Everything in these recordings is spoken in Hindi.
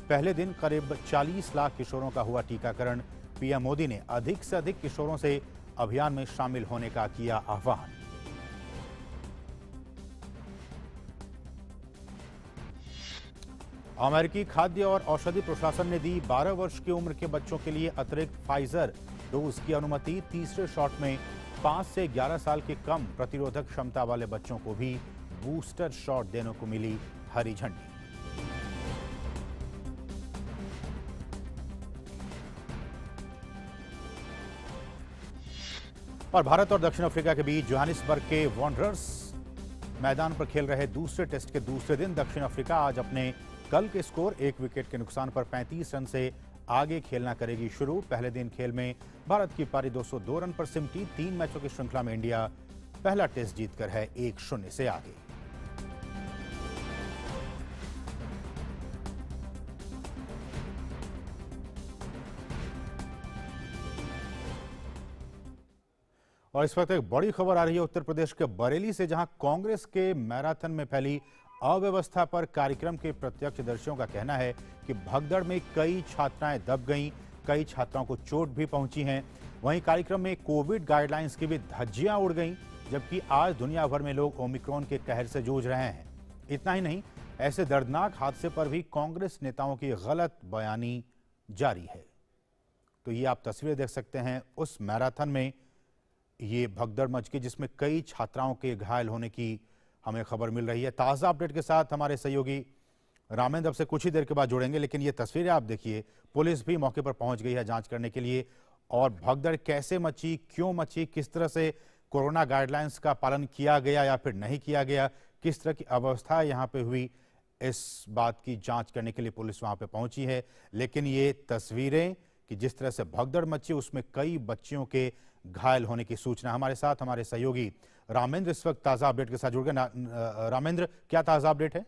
पहले दिन करीब 40 लाख किशोरों का हुआ टीकाकरण। पीएम मोदी ने अधिक से अधिक किशोरों से अभियान में शामिल होने का किया आह्वान। अमेरिकी खाद्य और औषधि प्रशासन ने दी 12 वर्ष की उम्र के बच्चों के लिए अतिरिक्त फाइजर डोज की अनुमति। तीसरे शॉट में 5 से 11 साल के कम प्रतिरोधक क्षमता वाले बच्चों को भी बूस्टर शॉट देने को मिली हरी झंडी। और भारत और दक्षिण अफ्रीका के बीच जोहानिसबर्ग के वॉन्डरर्स मैदान पर खेल रहे दूसरे टेस्ट के दूसरे दिन दक्षिण अफ्रीका आज अपने कल के स्कोर 1 विकेट के नुकसान पर 35 रन से आगे खेलना करेगी शुरू। पहले दिन खेल में भारत की पारी 202 रन पर सिमटी। 3 मैचों की श्रृंखला में इंडिया पहला टेस्ट जीतकर है 1-0 से आगे। और इस वक्त एक बड़ी खबर आ रही है उत्तर प्रदेश के बरेली से, जहां कांग्रेस के मैराथन में फैली अव्यवस्था पर कार्यक्रम के प्रत्यक्षदर्शियों का कहना है कि भगदड़ में कई छात्राएं दब गईं, कई छात्राओं को चोट भी पहुंची हैं। वहीं कार्यक्रम में कोविड गाइडलाइंस की भी धज्जियां उड़ गईं, जबकि आज दुनिया भर में लोग ओमिक्रॉन के कहर से जूझ रहे हैं। इतना ही नहीं, ऐसे दर्दनाक हादसे पर भी कांग्रेस नेताओं की गलत बयानी जारी है। तो ये आप तस्वीरें देख सकते हैं उस मैराथन में ये भगदड़ मच गई जिसमें कई छात्राओं के घायल होने की हमें खबर मिल रही है। ताज़ा अपडेट के साथ हमारे सहयोगी रामेंद्र अब से कुछ ही देर के बाद जुड़ेंगे, लेकिन ये तस्वीरें आप देखिए, पुलिस भी मौके पर पहुंच गई है जांच करने के लिए। और भगदड़ कैसे मची, क्यों मची, किस तरह से कोरोना गाइडलाइंस का पालन किया गया या फिर नहीं किया गया, किस तरह की अव्यवस्था यहाँ पे हुई, इस बात की जाँच करने के लिए पुलिस वहाँ पर पहुंची है। लेकिन ये तस्वीरें कि जिस तरह से भगदड़ मची उसमें कई बच्चियों के घायल होने की सूचना। हमारे साथ हमारे सहयोगी रामेंद्र इस वक्त ताजा अपडेट के साथ जुड़ गए। रामेंद्र, क्या ताजा अपडेट है?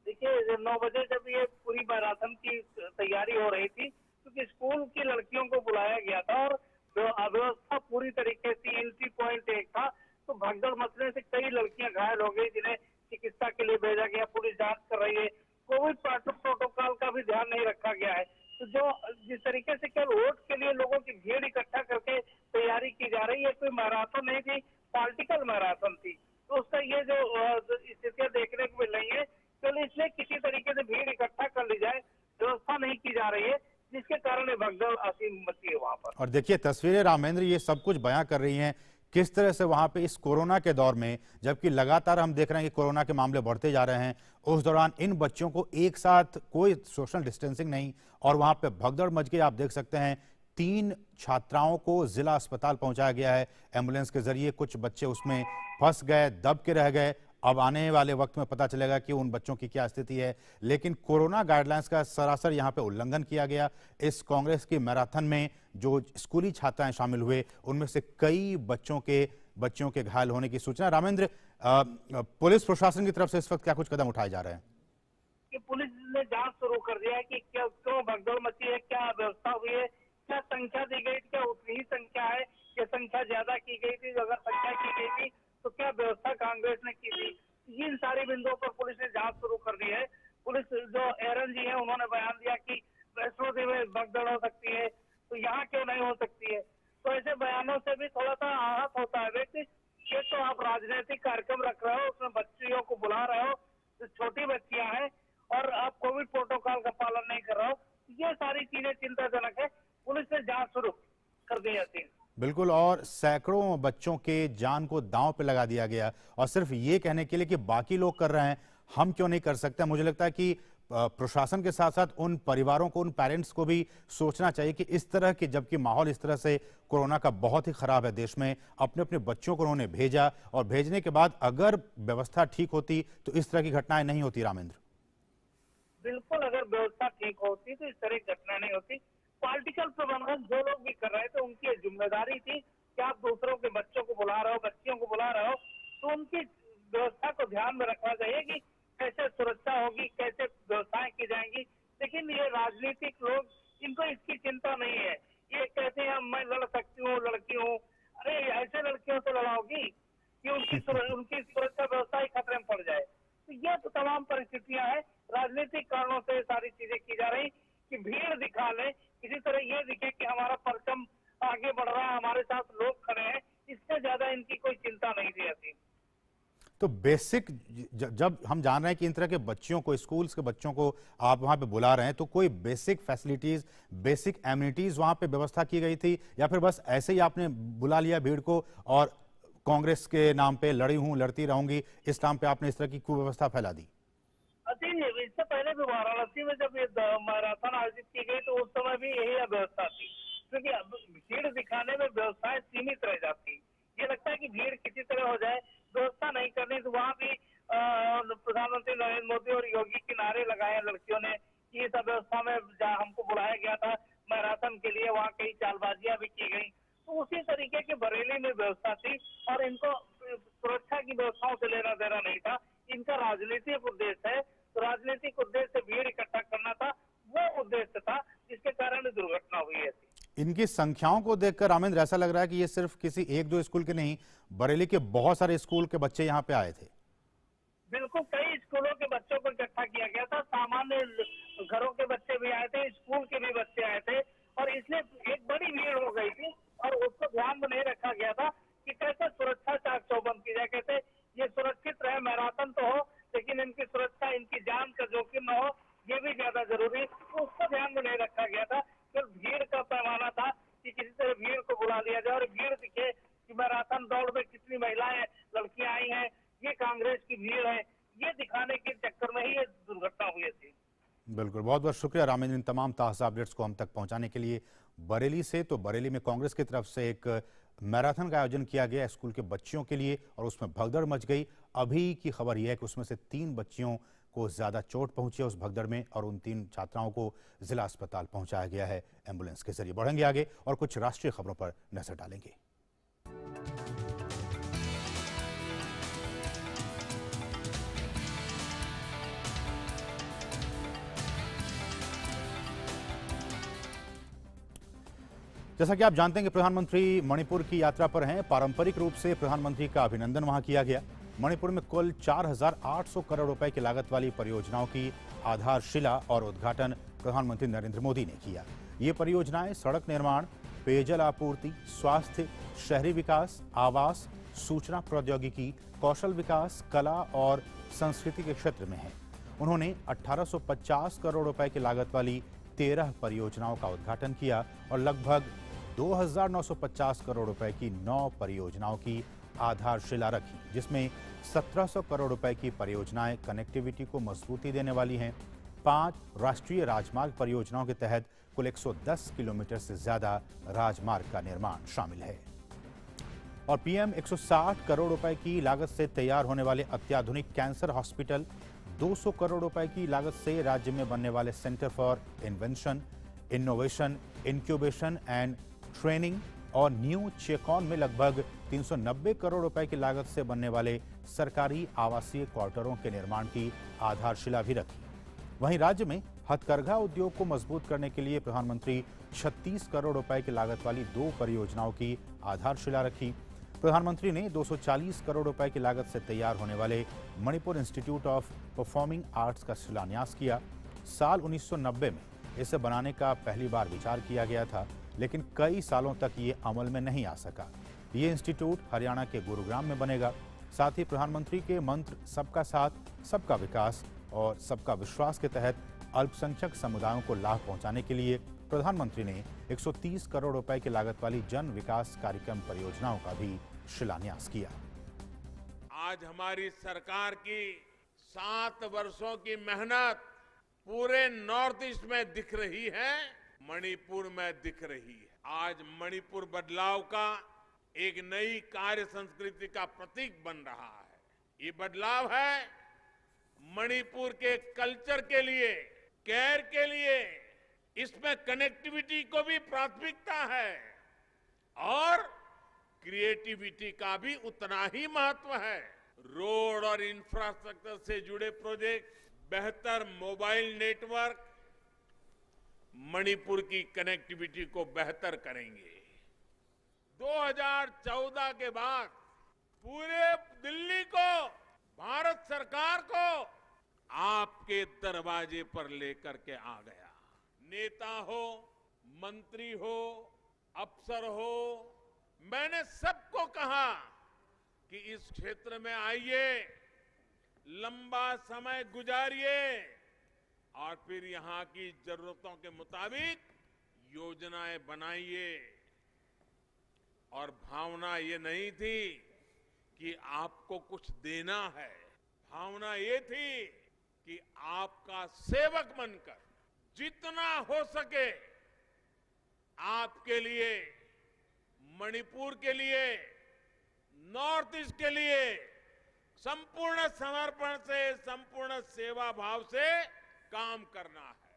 देखिए, 9 बजे जब ये पूरी मैराथन की तैयारी हो रही थी, क्योंकि स्कूल की लड़कियों को बुलाया गया था और अव्यवस्था पूरी तरीके से एंट्री पॉइंट एक था, तो भगदड़ मचने से कई लड़कियां घायल हो गई, जिन्हें चिकित्सा के लिए भेजा गया। पुलिस जांच कर रही है। कोविड प्रोटोकॉल का भी ध्यान नहीं रखा गया है। तो जो जिस तरीके से केवल वोट के लिए लोगों की भीड़ इकट्ठा करके तैयारी की जा रही है, कोई मैराथन नहीं थी, पॉलिटिकल मैराथन थी। तो उसका ये जो स्थितियां देखने को मिल रही है, केवल इसलिए किसी तरीके से भीड़ इकट्ठा कर ली जाए, व्यवस्था नहीं की जा रही है, जिसके कारण ये भगदड़ असीम मची है वहां पर। और देखिए तस्वीरें रामेंद्र ये सब कुछ बयां कर रही हैं किस तरह से वहां पे इस कोरोना के दौर में, जबकि लगातार हम देख रहे हैं कि कोरोना के मामले बढ़ते जा रहे हैं, उस दौरान इन बच्चों को एक साथ कोई सोशल डिस्टेंसिंग नहीं और वहां पे भगदड़ मच गई। आप देख सकते हैं 3 छात्राओं को जिला अस्पताल पहुंचाया गया है एम्बुलेंस के जरिए। कुछ बच्चे उसमें फंस गए, दब के रह गए। अब आने वाले वक्त में पता चलेगा कि उन बच्चों की क्या स्थिति है। लेकिन कोरोना गाइडलाइंस का सरासर यहाँ पे उल्लंघन किया गया। इस कांग्रेस की मैराथन में जो स्कूली छात्राएं शामिल हुए उनमें से कई बच्चों के घायल होने की सूचना। रामेंद्र, पुलिस प्रशासन की तरफ से इस वक्त क्या कुछ कदम उठाए जा रहे हैं? कि पुलिस ने जांच शुरू कर दिया है कि क्यों भगदड़ मची है, क्या व्यवस्था हुई है, क्या संख्या दी गई, क्या उतनी ही संख्या है, क्या संख्या ज्यादा की गई थी, अगर संख्या की गई थी तो क्या व्यवस्था कांग्रेस ने की थी। इन सारे बिंदुओं पर पुलिस ने जांच शुरू कर दी है। पुलिस जो एरन जी है उन्होंने बयान दिया कि वैष्णो देवी में भगदड़ हो सकती है तो यहाँ क्यों नहीं हो सकती है। तो ऐसे बयानों से भी थोड़ा सा आहत होता है व्यक्ति। ये तो आप राजनीतिक कार्यक्रम रख रहे हो, उसमें बच्चियों को बुला रहे हो, जो छोटी बच्चियां हैं, और आप कोविड प्रोटोकॉल का पालन नहीं कर रहे हो। ये सारी चीजें चिंताजनक है। पुलिस ने जांच शुरू कर दी है। बिल्कुल, और सैकड़ों बच्चों के जान को दांव पे लगा दिया गया और सिर्फ ये कहने के लिए कि बाकी लोग कर रहे हैं हम क्यों नहीं कर सकते। मुझे लगता है कि प्रशासन के साथ साथ उन परिवारों को, उन पेरेंट्स को भी सोचना चाहिए कि इस तरह की, जबकि माहौल इस तरह से कोरोना का बहुत ही खराब है देश में, अपने अपने बच्चों को उन्होंने भेजा और भेजने के बाद अगर व्यवस्था ठीक होती तो इस तरह की घटनाएं नहीं होती। रामेंद्र, बिल्कुल, अगर व्यवस्था ठीक होती तो इस तरह की घटना नहीं होती। पॉलिटिकल प्रबंधन जो लोग भी कर रहे थे उनकी जिम्मेदारी थी कि आप दूसरों के बच्चों को बुला रहे हो, बच्चियों को बुला रहे हो, तो उनकी व्यवस्था को ध्यान में रखना चाहिए कि कैसे सुरक्षा होगी, कैसे व्यवस्थाएं की जाएंगी। लेकिन ये राजनीतिक लोग, इनको इसकी चिंता नहीं है। ये कहते हैं मैं लड़ सकती हूँ, लड़की हूँ। अरे ऐसे लड़कियों से लड़ाओगी कि उनकी सुरक्षा व्यवस्था ही खतरे में पड़ जाए। तो ये तो तमाम परिस्थितियां हैं। राजनीतिक कारणों से सारी चीजें की जा रही कि भीड़ दिखा ले, किसी तरह ये दिखे कि हमारा परचम आगे बढ़ रहा है, हमारे साथ लोग खड़े हैं, इससे ज्यादा इनकी कोई चिंता नहीं रहती। तो बेसिक जब हम जान रहे हैं कि इन तरह के बच्चों को, स्कूल्स के बच्चों को आप वहां पे बुला रहे हैं, तो कोई बेसिक फैसिलिटीज, बेसिक एमिनिटीज वहां पे व्यवस्था की गई थी, या फिर बस ऐसे ही आपने बुला लिया भीड़ को और कांग्रेस के नाम पे लड़ी हूं, लड़ती रहूंगी, इस नाम पे आपने इस तरह की कुव्यवस्था फैला दी? इससे पहले भी वाराणसी में जब ये मैराथन आयोजित की गई तो उस समय भी यही व्यवस्था थी, क्योंकि अब भीड़ दिखाने में व्यवस्थाएं सीमित रह जाती। ये लगता है कि भीड़ किसी तरह हो जाए, व्यवस्था नहीं करनी, तो वहाँ भी प्रधानमंत्री नरेंद्र मोदी और योगी के नारे लगाए लड़कियों ने कि इस अव्यवस्था में जहाँ हमको बुलाया गया था मैराथन के लिए, वहाँ कई चालबाजियां भी की गई। तो उसी तरीके की बरेली में व्यवस्था थी और इनको सुरक्षा की व्यवस्थाओं से लेना देना नहीं था। इनका राजनीतिक उद्देश्य है, तो राजनीतिक उद्देश्य से भीड़ इकट्ठा करना था, वो उद्देश्य था जिसके कारण दुर्घटना हुई है। इनकी संख्याओं को देखकर रामेंद्र ऐसा लग रहा है कि ये सिर्फ किसी एक दो स्कूल के नहीं, बरेली के बहुत सारे स्कूल के बच्चे यहाँ पे आए थे। बिल्कुल, कई स्कूलों के बच्चों को इकट्ठा किया गया था, सामान्य घरों के बच्चे भी आए थे, स्कूल के भी बच्चे आए थे, और इसलिए एक बड़ी भीड़ हो गई थी और उसको ध्यान में नहीं रखा गया था कि कैसे सुरक्षा चाक चौबंद की जाए, कैसे ये सुरक्षित रहे। मैराथन तो हो, लेकिन इनकी सुरक्षा, इनकी जान का जोखिम न हो, ये भी ज्यादा जरूरी, तो उसको ध्यान में नहीं रखा गया था। फिर भीड़ का पैमाना था कि किसी तरह भीड़ को बुला लिया जाए और भीड़ दिखे कि मैराथन दौड़ में कितनी महिलाएं, लड़कियां आई हैं, ये कांग्रेस की भीड़ है, ये दिखाने के चक्कर में ही ये दुर्घटना हुई थी। बिल्कुल, बहुत बहुत शुक्रिया रामेंद्र, इन तमाम ताज़ा अपडेट्स को हम तक पहुंचाने के लिए। बरेली से, तो बरेली में कांग्रेस की तरफ से एक मैराथन का आयोजन किया गया स्कूल के बच्चियों के लिए और उसमें भगदड़ मच गई। अभी की खबर यह है कि उसमें से 3 बच्चियों को ज्यादा चोट पहुंची है उस भगदड़ में, और उन 3 छात्राओं को जिला अस्पताल पहुंचाया गया है एम्बुलेंस के जरिए। बढ़ेंगे आगे और कुछ राष्ट्रीय खबरों पर नजर डालेंगे। जैसा कि आप जानते हैं कि प्रधानमंत्री मणिपुर की यात्रा पर हैं। पारंपरिक रूप से प्रधानमंत्री का अभिनंदन वहां किया गया। मणिपुर में कुल 4,800 करोड़ रुपए की लागत वाली परियोजनाओं की आधारशिला और उद्घाटन प्रधानमंत्री नरेंद्र मोदी ने किया। ये परियोजनाएं सड़क निर्माण, पेयजल आपूर्ति, स्वास्थ्य, शहरी विकास, आवास, सूचना प्रौद्योगिकी, कौशल विकास, कला और संस्कृति के क्षेत्र में हैं। उन्होंने 1850 करोड़ रुपए की लागत वाली 13 परियोजनाओं का उद्घाटन किया और लगभग 2,950 करोड़ रुपए की 9 परियोजनाओं की आधारशिला रखी, जिसमें 1,700 करोड़ रुपए की परियोजनाएं कनेक्टिविटी को मजबूती देने वाली हैं। 5 राष्ट्रीय राजमार्ग परियोजनाओं के तहत कुल 110 किलोमीटर से ज्यादा राजमार्ग का निर्माण शामिल है। और पीएम 160 करोड़ रुपए की लागत से तैयार होने वाले अत्याधुनिक कैंसर हॉस्पिटल, 200 करोड़ रुपए की लागत से राज्य में बनने वाले centre for invention, innovation, incubation and training और न्यू चेकॉन में लगभग 390 करोड़ रुपए की लागत से बनने वाले सरकारी आवासीय क्वार्टरों के निर्माण की आधारशिला भी रखी। वहीं राज्य में हथकरघा उद्योग को मजबूत करने के लिए प्रधानमंत्री 36 करोड़ रुपए की लागत वाली 2 परियोजनाओं की आधारशिला रखी। प्रधानमंत्री ने 240 करोड़ रुपए की लागत से तैयार होने वाले Manipur institute of performing arts का शिलान्यास किया। साल 1990 में इसे बनाने का पहली बार विचार किया गया था, लेकिन कई सालों तक ये अमल में नहीं आ सका। ये इंस्टीट्यूट हरियाणा के गुरुग्राम में बनेगा। साथ ही प्रधानमंत्री के मंत्र सबका साथ, सबका विकास और सबका विश्वास के तहत अल्पसंख्यक समुदायों को लाभ पहुंचाने के लिए प्रधानमंत्री ने 130 करोड़ रुपए की लागत वाली जन विकास कार्यक्रम परियोजनाओं का भी शिलान्यास किया। आज हमारी सरकार की 7 वर्षों की मेहनत पूरे नॉर्थ ईस्ट में दिख रही है, मणिपुर में दिख रही है। आज मणिपुर बदलाव का एक नई कार्य संस्कृति का प्रतीक बन रहा है। ये बदलाव है मणिपुर के कल्चर के लिए, केयर के लिए। इसमें कनेक्टिविटी को भी प्राथमिकता है और क्रिएटिविटी का भी उतना ही महत्व है। रोड और इंफ्रास्ट्रक्चर से जुड़े प्रोजेक्ट, बेहतर मोबाइल नेटवर्क मणिपुर की कनेक्टिविटी को बेहतर करेंगे। 2014 के बाद पूरे दिल्ली को, भारत सरकार को आपके दरवाजे पर लेकर के आ गया। नेता हो, मंत्री हो, अफसर हो, मैंने सबको कहा कि इस क्षेत्र में आइए, लंबा समय गुजारिए और फिर यहां की जरूरतों के मुताबिक योजनाएं बनाइए। और भावना ये नहीं थी कि आपको कुछ देना है, भावना ये थी कि आपका सेवक बनकर जितना हो सके आपके लिए, मणिपुर के लिए, नॉर्थ ईस्ट के लिए संपूर्ण समर्पण से, संपूर्ण सेवा भाव से काम करना है।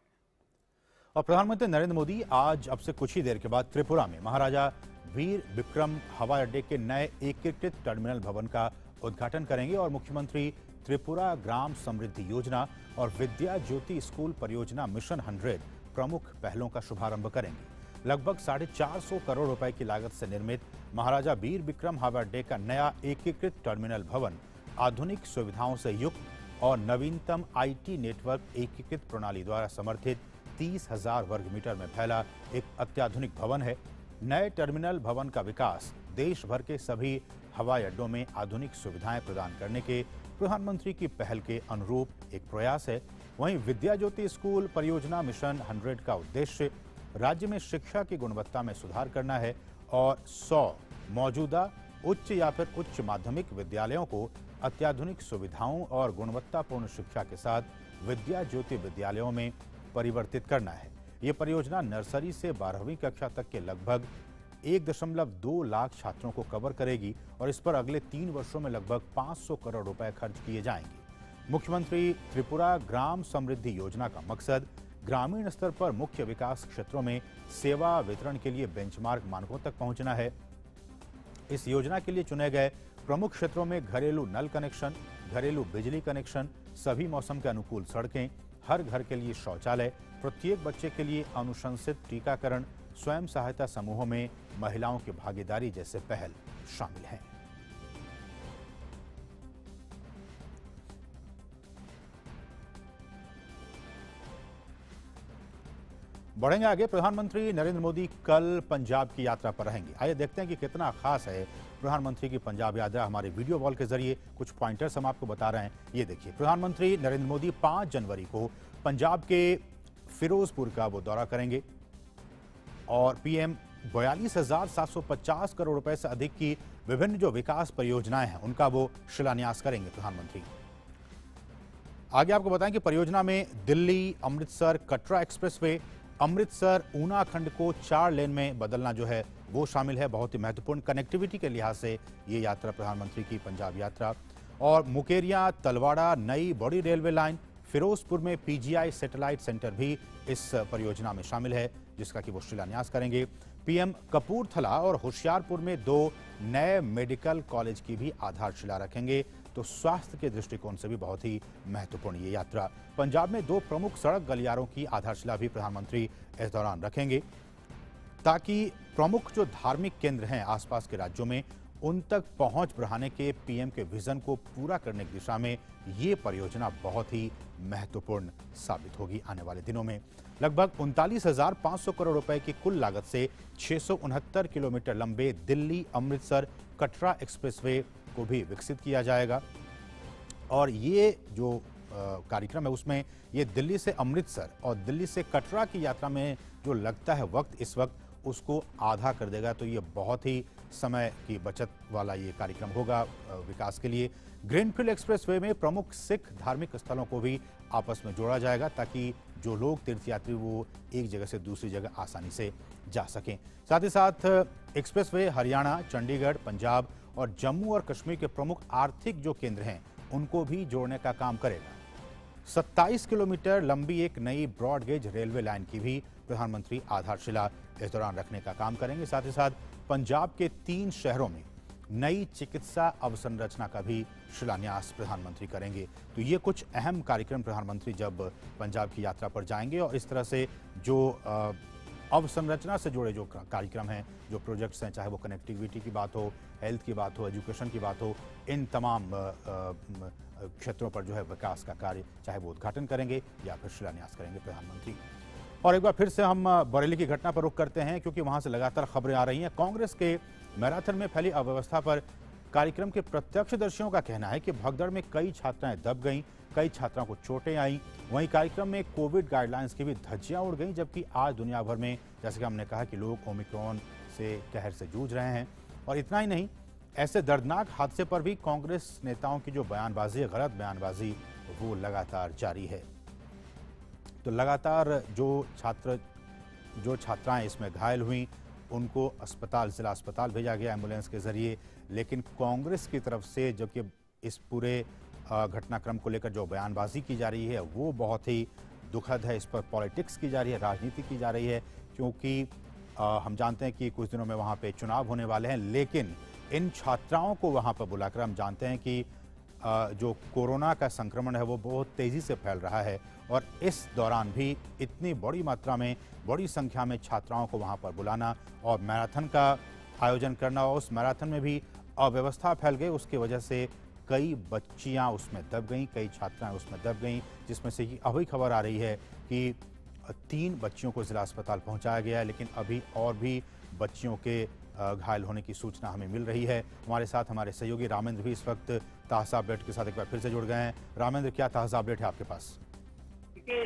और प्रधानमंत्री नरेंद्र मोदी आज अब से कुछ ही देर के बाद त्रिपुरा में महाराजा वीर विक्रम हवाई अड्डे के नए एकीकृत टर्मिनल भवन का उद्घाटन करेंगे और मुख्यमंत्री त्रिपुरा ग्राम समृद्धि योजना और विद्या ज्योति स्कूल परियोजना मिशन 100 प्रमुख पहलों का शुभारंभ करेंगे। लगभग 450 करोड़ रुपए की लागत से निर्मित महाराजा वीर विक्रम हवाई अड्डे का नया एकीकृत टर्मिनल भवन आधुनिक सुविधाओं से युक्त और नवीनतम IT नेटवर्क एकीकृत प्रणाली द्वारा समर्थित 30,000 वर्ग मीटर में फैला एक अत्याधुनिक भवन है। नए टर्मिनल भवन का विकास देश भर के सभी हवाई अड्डों में आधुनिक सुविधाएं प्रदान करने के प्रधानमंत्री की पहल के अनुरूप एक प्रयास है। वहीं विद्या ज्योति स्कूल परियोजना मिशन 100 का उद्देश्य राज्य में शिक्षा की गुणवत्ता में सुधार करना है और 100 मौजूदा उच्च या फिर उच्च माध्यमिक विद्यालयों को अत्याधुनिक सुविधाओं और गुणवत्तापूर्ण शिक्षा के साथ विद्या ज्योति विद्यालयों में परिवर्तित करना है। ये परियोजना नर्सरी से 12वीं कक्षा तक के लगभग 1.2 लाख छात्रों को कवर करेगी और इस पर अगले 3 वर्षों में लगभग 500 करोड़ रुपए खर्च किए जाएंगे। मुख्यमंत्री त्रिपुरा ग्राम समृद्धि योजना का मकसद ग्रामीण स्तर पर मुख्य विकास क्षेत्रों में सेवा वितरण के लिए बेंचमार्क मानकों तक पहुंचना है। इस योजना के लिए चुने गए प्रमुख क्षेत्रों में घरेलू नल कनेक्शन, घरेलू बिजली कनेक्शन, सभी मौसम के अनुकूल सड़कें, हर घर के लिए शौचालय, प्रत्येक बच्चे के लिए अनुशंसित टीकाकरण, स्वयं सहायता समूहों में महिलाओं की भागीदारी जैसे पहल शामिल हैं। बढ़ेंगे आगे। प्रधानमंत्री नरेंद्र मोदी कल पंजाब की यात्रा पर रहेंगे। आइए देखते हैं कि कितना खास है प्रधानमंत्री की पंजाब यात्रा। हमारे वीडियो वॉल के जरिए कुछ पॉइंटर्स हम आपको बता रहे हैं। ये देखिए, प्रधानमंत्री नरेंद्र मोदी 5 जनवरी को पंजाब के फिरोजपुर का वो दौरा करेंगे और पीएम 42,750 करोड़ रुपए से अधिक की विभिन्न जो विकास परियोजनाएं हैं उनका वो शिलान्यास करेंगे प्रधानमंत्री। आगे आपको बताएं कि परियोजना में दिल्ली अमृतसर कटरा एक्सप्रेसवे, अमृतसर ऊना खंड को 4 लेन में बदलना जो है वो शामिल है। बहुत ही महत्वपूर्ण कनेक्टिविटी के लिहाज से ये यात्रा प्रधानमंत्री की पंजाब यात्रा। और मुकेरिया तलवाड़ा नई बड़ी रेलवे लाइन, फिरोजपुर में पीजीआई सैटेलाइट सेंटर भी इस परियोजना में शामिल है जिसका कि वो शिलान्यास करेंगे। पीएम कपूरथला और होशियारपुर में 2 नए मेडिकल कॉलेज की भी आधारशिला रखेंगे। तो स्वास्थ्य के दृष्टिकोण से भी बहुत ही महत्वपूर्ण ये यात्रा। पंजाब में 2 प्रमुख सड़क गलियारों की आधारशिला भी प्रधानमंत्री इस दौरान रखेंगे ताकि प्रमुख जो धार्मिक केंद्र हैं आसपास के राज्यों में उन तक पहुंच बढ़ाने के पीएम के विजन को पूरा करने की दिशा में ये परियोजना बहुत ही महत्वपूर्ण साबित होगी। आने वाले दिनों में लगभग 39,500 करोड़ रुपए की कुल लागत से 669 किलोमीटर लंबे दिल्ली अमृतसर कटरा एक्सप्रेसवे को भी विकसित किया जाएगा। और ये जो कार्यक्रम है उसमें ये दिल्ली से अमृतसर और दिल्ली से कटरा की यात्रा में जो लगता है वक्त, इस वक्त उसको आधा कर देगा। तो ये बहुत ही समय की बचत वाला ये कार्यक्रम होगा विकास के लिए। ग्रीनफील्ड एक्सप्रेसवे में प्रमुख सिख धार्मिक स्थलों को भी आपस में जोड़ा जाएगा ताकि जो लोग तीर्थयात्री वो एक जगह से दूसरी जगह आसानी से जा सकें। साथ ही साथ एक्सप्रेसवे हरियाणा, चंडीगढ़, पंजाब और जम्मू और कश्मीर के प्रमुख आर्थिक जो केंद्र हैं उनको भी जोड़ने का काम करेगा। 27 किलोमीटर लंबी एक नई ब्रॉड गेज रेलवे लाइन की भी प्रधानमंत्री आधारशिला इस दौरान रखने का काम करेंगे। साथ ही साथ पंजाब के 3 शहरों में नई चिकित्सा अवसंरचना का भी शिलान्यास प्रधानमंत्री करेंगे। तो ये कुछ अहम कार्यक्रम प्रधानमंत्री जब पंजाब की यात्रा पर जाएंगे और इस तरह से जो अवसंरचना से जुड़े जो कार्यक्रम हैं, जो प्रोजेक्ट्स हैं, चाहे वो कनेक्टिविटी की बात हो, हेल्थ की बात हो, एजुकेशन की बात हो, इन तमाम क्षेत्रों पर जो है विकास का कार्य, चाहे वो उद्घाटन करेंगे या फिर शिलान्यास करेंगे प्रधानमंत्री। और एक बार फिर से हम बरेली की घटना पर रुख करते हैं, क्योंकि वहां से लगातार खबरें आ रही हैं। कांग्रेस के मैराथन में फैली अव्यवस्था पर कार्यक्रम के प्रत्यक्षदर्शियों का कहना है कि भगदड़ में कई छात्राएं दब गईं, कई छात्राओं को चोटें आईं। वहीं कार्यक्रम में कोविड गाइडलाइंस की भी धज्जियां उड़ गईं, जबकि आज दुनिया भर में, जैसे कि हमने कहा, कि लोग ओमिक्रॉन से कहर से जूझ रहे हैं। और इतना ही नहीं, ऐसे दर्दनाक हादसे पर भी कांग्रेस नेताओं की जो बयानबाजी है, गलत बयानबाजी, वो लगातार जारी है। तो लगातार जो छात्राएं इसमें घायल हुई, उनको जिला अस्पताल भेजा गया एम्बुलेंस के जरिए। लेकिन कांग्रेस की तरफ से जबकि इस पूरे घटनाक्रम को लेकर जो बयानबाजी की जा रही है वो बहुत ही दुखद है। इस पर पॉलिटिक्स की जा रही है, राजनीति की जा रही है, क्योंकि हम जानते हैं कि कुछ दिनों में वहाँ पे चुनाव होने वाले हैं। लेकिन इन छात्राओं को वहाँ पर बुलाकर हम जानते हैं कि जो कोरोना का संक्रमण है वो बहुत तेज़ी से फैल रहा है, और इस दौरान भी इतनी बड़ी मात्रा में, बड़ी संख्या में छात्राओं को वहाँ पर बुलाना और मैराथन का आयोजन करना, और उस मैराथन में भी अव्यवस्था फैल गई। उसकी वजह से कई बच्चियाँ उसमें दब गईं, कई छात्राएं उसमें दब गईं, जिसमें से कि अभी खबर आ रही है कि 3 बच्चियों को जिला अस्पताल पहुँचाया गया है। लेकिन अभी और भी बच्चियों के घायल होने की सूचना हमें मिल रही है। हमारे साथ हमारे सहयोगी रामेंद्र भी इस वक्त ताज़ा अपडेट के साथ एक बार फिर से जुड़ गए हैं। रामेंद्र, क्या ताज़ा अपडेट है आपके पास? देखिए,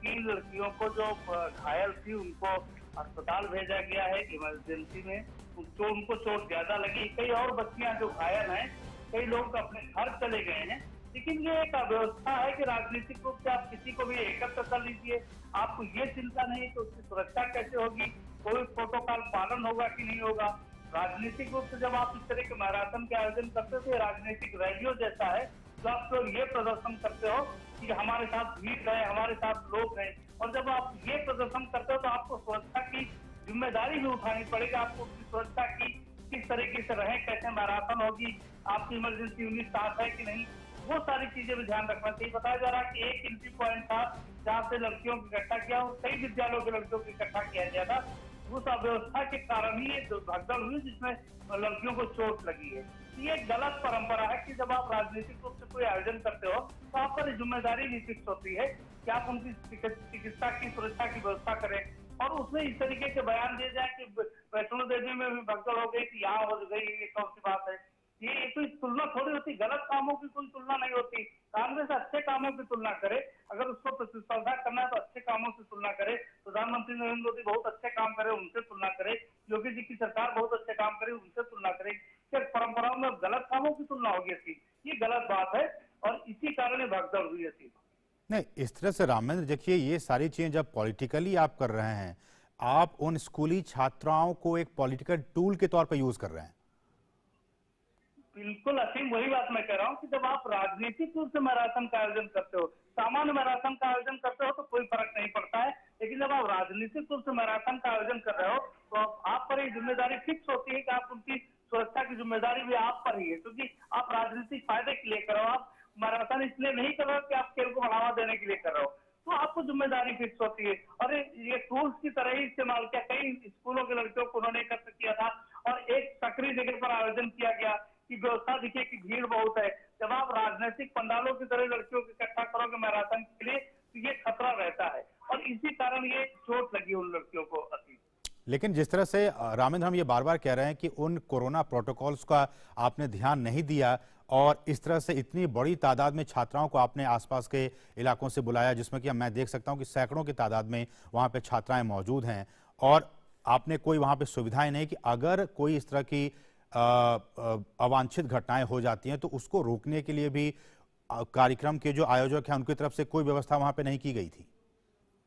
3 लड़कियों को जो घायल थी उनको अस्पताल भेजा गया है इमरजेंसी में। तो उनको चोट ज्यादा लगी। कई और बच्चियां जो घायल हैं, कई लोग अपने घर चले गए हैं। लेकिन ये एक अव्यवस्था है कि राजनीतिक रूप से आप किसी को भी एकत्र कर लीजिए, आपको ये चिंता नहीं कि उसकी सुरक्षा कैसे होगी, कोई प्रोटोकॉल पालन होगा कि नहीं होगा। राजनीतिक रूप से जब आप इस तरह के मैराथन के आयोजन करते हो तो राजनीतिक रैलियों जैसा है, तो आप लोग ये प्रदर्शन करते हो कि हमारे साथ भीड़ है, हमारे साथ लोग हैं। और जब आप ये प्रदर्शन करते हो तो आपको सुरक्षा की जिम्मेदारी भी उठानी पड़ेगी। आपको उसकी सुरक्षा की किस तरीके से रहे, कैसे मैराथन होगी, आपकी इमरजेंसी यूनिट साथ है कि नहीं, वो सारी चीजें भी ध्यान रखना चाहिए। बताया जा रहा है कि एक एंट्री पॉइंट था जहाँ से लड़कियों को इकट्ठा किया और कई विद्यालयों के लड़कियों को इकट्ठा किया गया था। उस अव्यवस्था के कारण ही ये भगदड़ हुई जिसमें लड़कियों को चोट लगी है। ये एक गलत परंपरा है कि जब आप राजनीतिक रूप से कोई आयोजन करते हो तो आप पर जिम्मेदारी भी फिक्स होती है कि आप उनकी चिकित्सा की, सुरक्षा की व्यवस्था करें। और उसमें इस तरीके के बयान दिए जाए कि वैष्णो देवी में भी भगदड़ हो गई थी, यहाँ हो गई, ये कौन सी बात है? ये कोई तुलना थोड़ी होती, गलत कामों की कोई तुलना नहीं होती। कांग्रेस अच्छे कामों की तुलना करे, अगर उसको प्रतिस्पर्धा करना है तो अच्छे कामों से तुलना करे। प्रधानमंत्री नरेंद्र मोदी बहुत अच्छे काम करे, उनसे तुलना करे। योगी जी की सरकार बहुत अच्छे काम करे, उनसे तुलना करे। क्या परंपराओं में गलत कामों की तुलना होगी ऐसी? ये गलत बात है और इसी कारण भगदड़ हुई ऐसी। नहीं, इस तरह से रामेंद्र, देखिए, ये सारी चीजें जब पॉलिटिकली आप कर रहे हैं, आप उन स्कूली छात्राओं को एक पॉलिटिकल टूल के तौर पर यूज कर रहे हैं। बिल्कुल असीम, वही बात मैं कह रहा हूँ कि जब आप राजनीतिक रूप से मैराथन का आयोजन करते हो, सामान्य मैराथन का आयोजन करते हो तो कोई फर्क नहीं पड़ता है। लेकिन जब आप राजनीतिक रूप से मैराथन का आयोजन कर रहे हो तो आप पर एक जिम्मेदारी फिक्स होती है कि आप उनकी सुरक्षा की जिम्मेदारी भी आप पर ही है, क्योंकि आप राजनीतिक फायदे के लिए कर रहे हो। आप मैराथन इसलिए नहीं कर रहे हो कि आप खेल को बढ़ावा देने के लिए कर रहे हो, तो आपको जिम्मेदारी फिक्स होती है। और ये टूल्स की तरह ही इस्तेमाल किया। कई स्कूलों के लड़कियों को उन्होंने एकत्र किया था और एक सक्रिय जगह पर आयोजन किया गया कि व्यवस्था दिखे कि भीड़ बहुत है। जब आप राजनीतिक पंडालों की तरह लड़कियों को इकट्ठा करोगे मैराथन के लिए तो ये खतरा रहता है, और इसी कारण ये चोट लगी उन लड़कियों को अति। लेकिन जिस तरह से रामेंद्र, हम ये बार बार कह रहे हैं कि उन कोरोना प्रोटोकॉल्स का आपने ध्यान नहीं दिया, और इस तरह से इतनी बड़ी तादाद में छात्राओं को आपने आसपास के इलाकों से बुलाया, जिसमें कि मैं देख सकता हूं कि सैकड़ों की तादाद में वहां पे छात्राएं मौजूद हैं, और आपने कोई वहां पे सुविधाएं नहीं कि अगर कोई इस तरह की अवांछित घटनाएं हो जाती हैं तो उसको रोकने के लिए भी कार्यक्रम के जो आयोजक हैं उनकी तरफ से कोई व्यवस्था वहां पे नहीं की गई थी।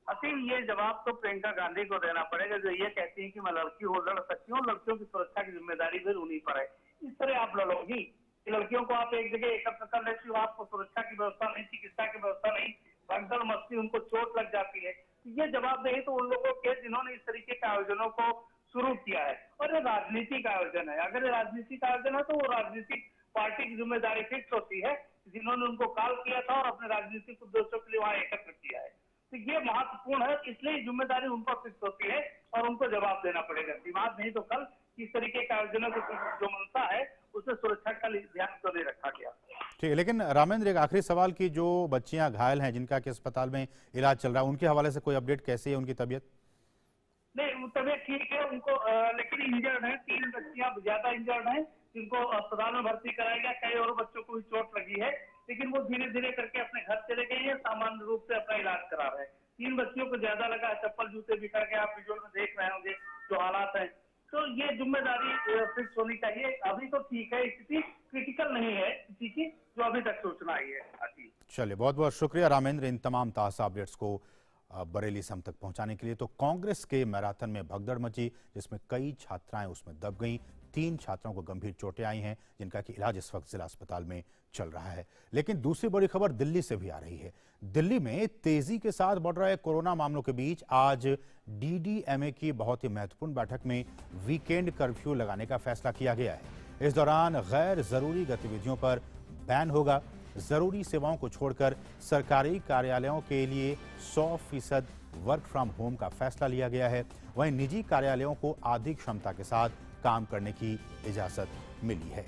असीम, ये जवाब तो प्रियंका गांधी को देना पड़ेगा जो ये कहती है कि मैं लड़की हो लड़ सकती हूँ, लड़कियों की सुरक्षा की जिम्मेदारी फिर उन्हीं पर है। इस तरह आप लड़ोगी कि लड़कियों को आप एक जगह एकत्र कर लेती हो, आपको सुरक्षा की व्यवस्था नहीं, चिकित्सा की व्यवस्था नहीं, भगदड़ मस्ती, उनको चोट लग जाती है। ये जवाबदेही तो उन लोगों के जिन्होंने इस तरीके के आयोजनों को शुरू किया है। और ये राजनीतिक आयोजन है, अगर ये राजनीतिक आयोजन है तो वो राजनीतिक पार्टी की जिम्मेदारी फिक्स होती है, जिन्होंने उनको कॉल किया था और अपने राजनीतिक उद्देश्यों के लिए वहां एकत्र किया है। तो ये महत्वपूर्ण है, इसलिए जिम्मेदारी उन पर फिक्स होती है और उनको जवाब देना पड़ेगा। विवाद नहीं तो कल इस तरीके का आयोजनों की जो मंशा है उसमें सुरक्षा का ध्यान तो नहीं रखा गया। ठीक है, लेकिन रामेंद्र, एक आखिरी सवाल की जो बच्चियां घायल हैं जिनका कि अस्पताल में इलाज चल रहा है, उनके हवाले से कोई अपडेट, कैसी है उनकी तबीयत? नहीं, तबीयत ठीक है उनको, लेकिन इंजर्ड है, 3 बच्चियां ज्यादा इंजर्ड हैं जिनको अस्पताल में भर्ती कराया गया। कई और बच्चों को भी चोट लगी है, लेकिन वो धीरे धीरे करके अपने घर चले गए हैं, सामान्य रूप से अपना इलाज करा रहे हैं। 3 बच्चियों को ज्यादा लगा, चप्पल जूते बिखर के, आप विजुअल में देख रहे होंगे जो हालात है। तो ये जिम्मेदारी फिक्स होनी चाहिए। अभी तो ठीक है, स्थिति क्रिटिकल नहीं है किसी की, जो अभी तक सूचना आई है। चलिए, बहुत बहुत शुक्रिया रामेंद्र इन तमाम ताज़ा अपडेट्स को बरेली से हम तक पहुंचाने के लिए। तो कांग्रेस के मैराथन में भगदड़ मची, जिसमें कई छात्राएं उसमें दब गईं। 3 छात्राओं को गंभीर चोटें आई हैं, जिनका कि इलाज इस वक्त जिला अस्पताल में चल रहा है। लेकिन दूसरी बड़ी खबर दिल्ली से भी आ रही है। दिल्ली में तेजी के साथ बढ़ रहे कोरोना मामलों के बीच आज डीडीएमए की बहुत ही महत्वपूर्ण बैठक में वीकेंड कर्फ्यू लगाने का फैसला किया गया है। इस दौरान गैर जरूरी गतिविधियों पर बैन होगा। जरूरी सेवाओं को छोड़कर सरकारी कार्यालयों के लिए 100% वर्क फ्रॉम होम का फैसला लिया गया है। वहीं निजी कार्यालयों को आधी क्षमता के साथ काम करने की इजाजत मिली है।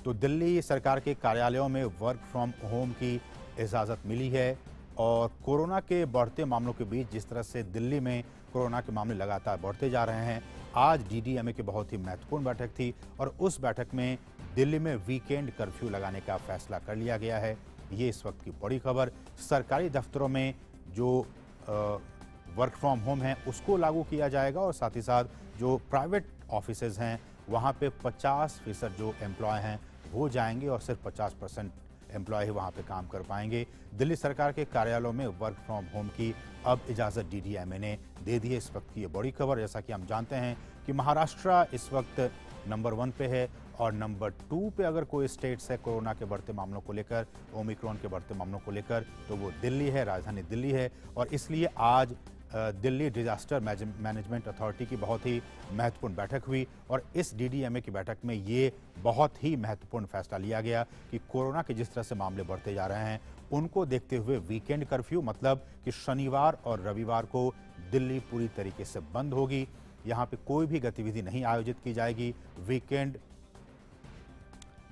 तो दिल्ली सरकार के कार्यालयों में वर्क फ्रॉम होम की इजाजत मिली है। और कोरोना के बढ़ते मामलों के बीच जिस तरह से दिल्ली में कोरोना के मामले लगातार बढ़ते जा रहे हैं, आज डीडीएमए की बहुत ही महत्वपूर्ण बैठक थी और उस बैठक में दिल्ली में वीकेंड कर्फ्यू लगाने का फैसला कर लिया गया है। ये इस वक्त की बड़ी खबर। सरकारी दफ्तरों में जो वर्क फ्रॉम होम है उसको लागू किया जाएगा और साथ ही साथ जो प्राइवेट ऑफिसेज हैं वहाँ पे 50% जो एम्प्लॉय हैं वो जाएंगे और सिर्फ 50% एम्प्लॉय ही वहाँ पे काम कर पाएंगे। दिल्ली सरकार के कार्यालयों में वर्क फ्रॉम होम की अब इजाज़त डीडीएमए ने दे दी है। इस वक्त की ये बड़ी खबर। जैसा कि हम जानते हैं कि महाराष्ट्र इस वक्त नंबर 1 पे है और नंबर 2 पे अगर कोई स्टेट्स है कोरोना के बढ़ते मामलों को लेकर, ओमिक्रॉन के बढ़ते मामलों को लेकर, तो वो दिल्ली है, राजधानी दिल्ली है। और इसलिए आज दिल्ली डिजास्टर मैनेजमेंट अथॉरिटी की बहुत ही महत्वपूर्ण बैठक हुई और इस डीडीएमए की बैठक में ये बहुत ही महत्वपूर्ण फैसला लिया गया कि कोरोना के जिस तरह से मामले बढ़ते जा रहे हैं उनको देखते हुए वीकेंड कर्फ्यू, मतलब कि शनिवार और रविवार को दिल्ली पूरी तरीके से बंद होगी। यहाँ पे कोई भी गतिविधि नहीं आयोजित की जाएगी।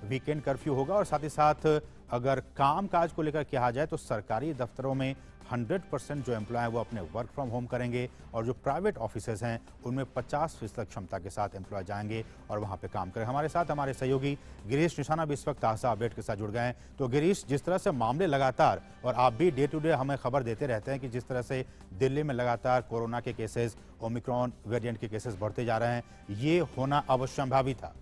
वीकेंड कर्फ्यू होगा और साथ ही साथ अगर काम काज को लेकर कहा जाए तो सरकारी दफ्तरों में 100% जो एम्प्लॉय हैं वो अपने वर्क फ्रॉम होम करेंगे और जो प्राइवेट ऑफिसेज हैं उनमें 50% क्षमता के साथ एम्प्लॉय जाएंगे और वहां पे काम करेंगे। हमारे साथ हमारे सहयोगी गिरीश निशाना भी इस वक्त ताज़ा अपडेट के साथ जुड़ गए हैं। तो गिरीश, जिस तरह से मामले लगातार, और आप भी डे टू डे हमें खबर देते रहते हैं कि जिस तरह से दिल्ली में लगातार कोरोना के केसेस, ओमिक्रॉन वेरिएंट के केसेस बढ़ते जा रहे हैं, ये होना अवश्यंभावी था।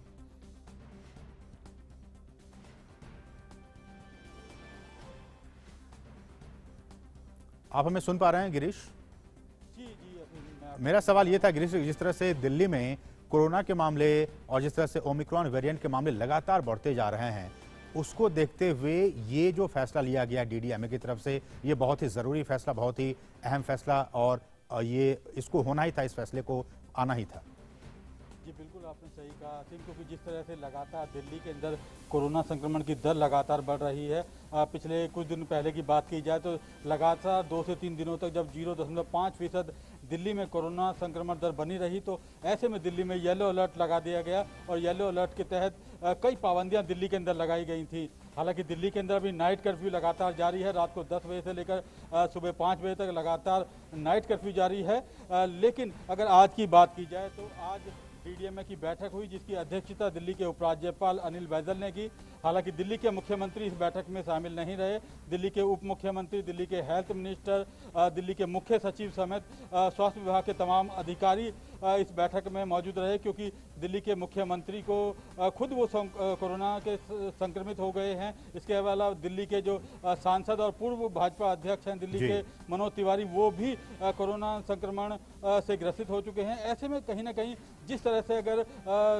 आप हमें सुन पा रहे हैं गिरीश? जी। मेरा सवाल ये था गिरीश, जिस तरह से दिल्ली में कोरोना के मामले और जिस तरह से ओमिक्रॉन वेरिएंट के मामले लगातार बढ़ते जा रहे हैं, उसको देखते हुए ये जो फैसला लिया गया डीडीएमए की तरफ से, ये बहुत ही ज़रूरी फैसला, बहुत ही अहम फैसला और ये इसको होना ही था, इस फैसले को आना ही था। जी बिल्कुल, आपने सही कहा। क्योंकि जिस तरह से लगातार दिल्ली के अंदर कोरोना संक्रमण की दर लगातार बढ़ रही है, पिछले कुछ दिन पहले की बात की जाए तो लगातार 2 से 3 दिनों तक जब 0.5% दिल्ली में कोरोना संक्रमण दर बनी रही, तो ऐसे में दिल्ली में येलो अलर्ट लगा दिया गया और येलो अलर्ट के तहत कई पाबंदियां दिल्ली के अंदर लगाई गई थी। हालांकि दिल्ली के अंदर अभी नाइट कर्फ्यू लगातार जारी है। रात को 10 बजे से लेकर सुबह 5 बजे तक लगातार नाइट कर्फ्यू जारी है। लेकिन अगर आज की बात की जाए तो आज डीडीएमए की बैठक हुई जिसकी अध्यक्षता दिल्ली के उपराज्यपाल अनिल बैजल ने की। हालांकि दिल्ली के मुख्यमंत्री इस बैठक में शामिल नहीं रहे। दिल्ली के उप मुख्यमंत्री, दिल्ली के हेल्थ मिनिस्टर, दिल्ली के मुख्य सचिव समेत स्वास्थ्य विभाग के तमाम अधिकारी इस बैठक में मौजूद रहे, क्योंकि दिल्ली के मुख्यमंत्री को खुद वो कोरोना के संक्रमित हो गए हैं। इसके अलावा दिल्ली के जो सांसद और पूर्व भाजपा अध्यक्ष हैं दिल्ली के, मनोज तिवारी, वो भी कोरोना संक्रमण से ग्रसित हो चुके हैं। ऐसे में कहीं ना कहीं जिस तरह से अगर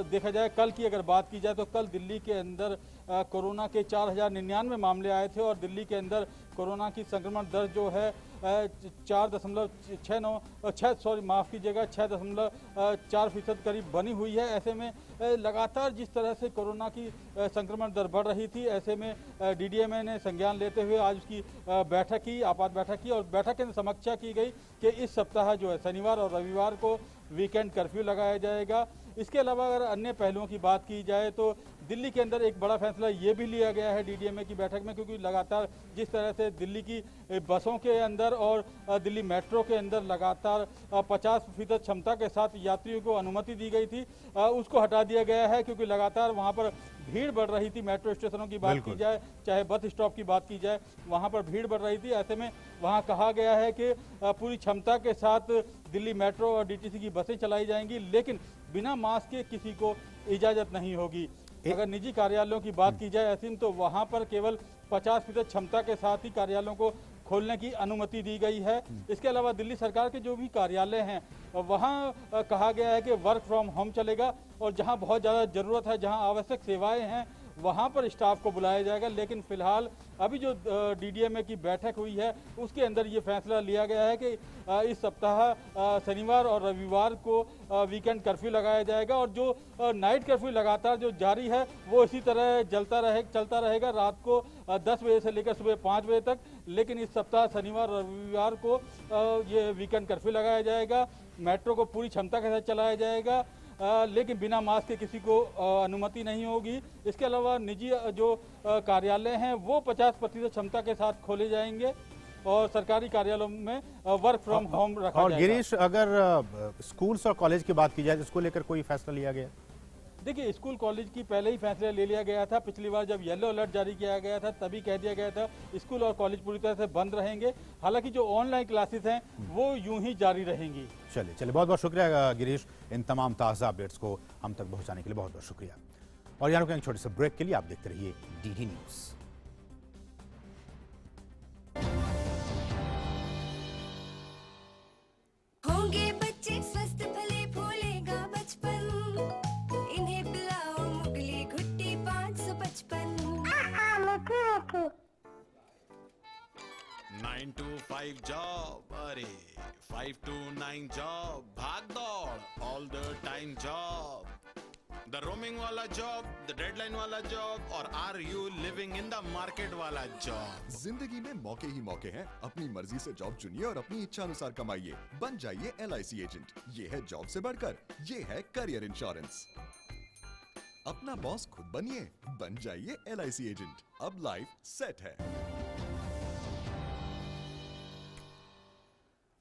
देखा जाए, कल की अगर बात की जाए तो कल दिल्ली के अंदर कोरोना के 4099 मामले आए थे और दिल्ली के अंदर कोरोना की संक्रमण दर जो है 6.4% करीब बनी हुई है। ऐसे में लगातार जिस तरह से कोरोना की संक्रमण दर बढ़ रही थी, ऐसे में डीडीएमए ने संज्ञान लेते हुए आज उसकी बैठक की, आपात बैठक की, और बैठक के अंदर समीक्षा की गई कि इस सप्ताह जो है शनिवार और रविवार को वीकेंड कर्फ्यू लगाया जाएगा। इसके अलावा अगर अन्य पहलुओं की बात की जाए तो दिल्ली के अंदर एक बड़ा फैसला ये भी लिया गया है डीडीएमए की बैठक में, क्योंकि लगातार जिस तरह से दिल्ली की बसों के अंदर और दिल्ली मेट्रो के अंदर लगातार 50% क्षमता के साथ यात्रियों को अनुमति दी गई थी, उसको हटा दिया गया है, क्योंकि लगातार वहाँ पर भीड़ बढ़ रही थी। मेट्रो स्टेशनों की बात की जाए, चाहे बस स्टॉप की बात की जाए, वहाँ पर भीड़ बढ़ रही थी। ऐसे में वहाँ कहा गया है कि पूरी क्षमता के साथ दिल्ली मेट्रो और डीटीसी की बसें चलाई जाएंगी, लेकिन बिना मास्क के किसी को इजाज़त नहीं होगी। अगर निजी कार्यालयों की बात की जाए ऐसी, तो वहाँ पर केवल 50% क्षमता के साथ ही कार्यालयों को खोलने की अनुमति दी गई है। इसके अलावा दिल्ली सरकार के जो भी कार्यालय हैं वहाँ कहा गया है कि वर्क फ्रॉम होम चलेगा, और जहाँ बहुत ज़्यादा ज़रूरत है, जहाँ आवश्यक सेवाएं हैं, वहाँ पर स्टाफ को बुलाया जाएगा। लेकिन फिलहाल अभी जो डीडीएमए की बैठक हुई है उसके अंदर ये फैसला लिया गया है कि इस सप्ताह शनिवार और रविवार को वीकेंड कर्फ्यू लगाया जाएगा, और जो नाइट कर्फ्यू लगातार जो जारी है वो इसी तरह चलता रहेगा रात को 10 बजे से लेकर सुबह 5 बजे तक। लेकिन इस सप्ताह शनिवार और रविवार को ये वीकेंड कर्फ्यू लगाया जाएगा। मेट्रो को पूरी क्षमता के साथ चलाया जाएगा, लेकिन बिना मास्क के किसी को अनुमति नहीं होगी। इसके अलावा निजी जो कार्यालय हैं वो 50% क्षमता के साथ खोले जाएंगे, और सरकारी कार्यालयों में वर्क फ्रॉम होम रखा और जाएगा। गिरीश, अगर स्कूल्स और कॉलेज की बात की जाए तो इसको लेकर कोई फैसला लिया गया? देखिए, स्कूल कॉलेज की पहले ही फैसला ले लिया गया था। पिछली बार जब येलो अलर्ट जारी किया गया था तभी कह दिया गया था स्कूल और कॉलेज पूरी तरह से बंद रहेंगे। हालांकि जो ऑनलाइन क्लासेस हैं वो यूं ही जारी रहेंगी। चलिए बहुत बहुत शुक्रिया गिरीश, इन तमाम ताज़ा अपडेट्स को हम तक पहुंचाने के लिए बहुत बहुत शुक्रिया। और यहाँ रुकेंगे छोटे से ब्रेक के लिए, आप देखते रहिए डीडी न्यूज़। होंगे बच्चे स्वस्थ भले भूलेगा बचपन, इन्हें पिलाओ मुगली घुट्टी 555। 9 to 5 जॉब, अरे 5 to 9 जॉब, भाग दौड़ all the time job, the roaming वाला जॉब, द डेडलाइन वाला जॉब, और are you living in the market वाला जॉब। जिंदगी में मौके ही मौके हैं। अपनी मर्जी से जॉब चुनिए और अपनी इच्छा अनुसार कमाइए। बन जाइए LIC एजेंट। ये है जॉब से बढ़कर, ये है करियर इंश्योरेंस। अपना बॉस खुद बनिए, बन जाइए LIC एजेंट। अब लाइफ सेट है।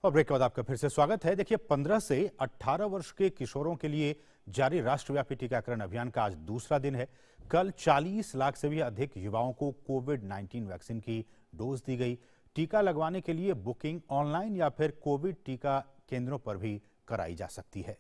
और ब्रेक के बाद आपका फिर से स्वागत है। देखिए, 15 से 18 वर्ष के किशोरों के लिए जारी राष्ट्रव्यापी टीकाकरण अभियान का आज दूसरा दिन है। कल 40 लाख से भी अधिक युवाओं को कोविड-19 वैक्सीन की डोज दी गई। टीका लगवाने के लिए बुकिंग ऑनलाइन या फिर कोविड टीका केंद्रों पर भी कराई जा सकती है।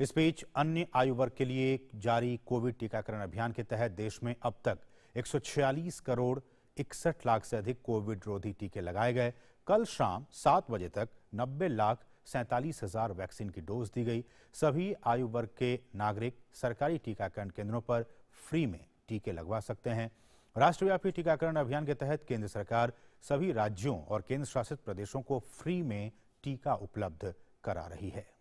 इस बीच अन्य आयु वर्ग के लिए जारी कोविड टीकाकरण अभियान के तहत देश में अब तक 146 करोड़ 61 लाख से अधिक कोविड रोधी टीके लगाए गए। कल शाम 7 बजे तक 90,47,000 वैक्सीन की डोज दी गई। सभी आयु वर्ग के नागरिक सरकारी टीकाकरण केंद्रों पर फ्री में टीके लगवा सकते हैं। राष्ट्रव्यापी टीकाकरण अभियान के तहत केंद्र सरकार सभी राज्यों और केंद्र शासित प्रदेशों को फ्री में टीका उपलब्ध करा रही है।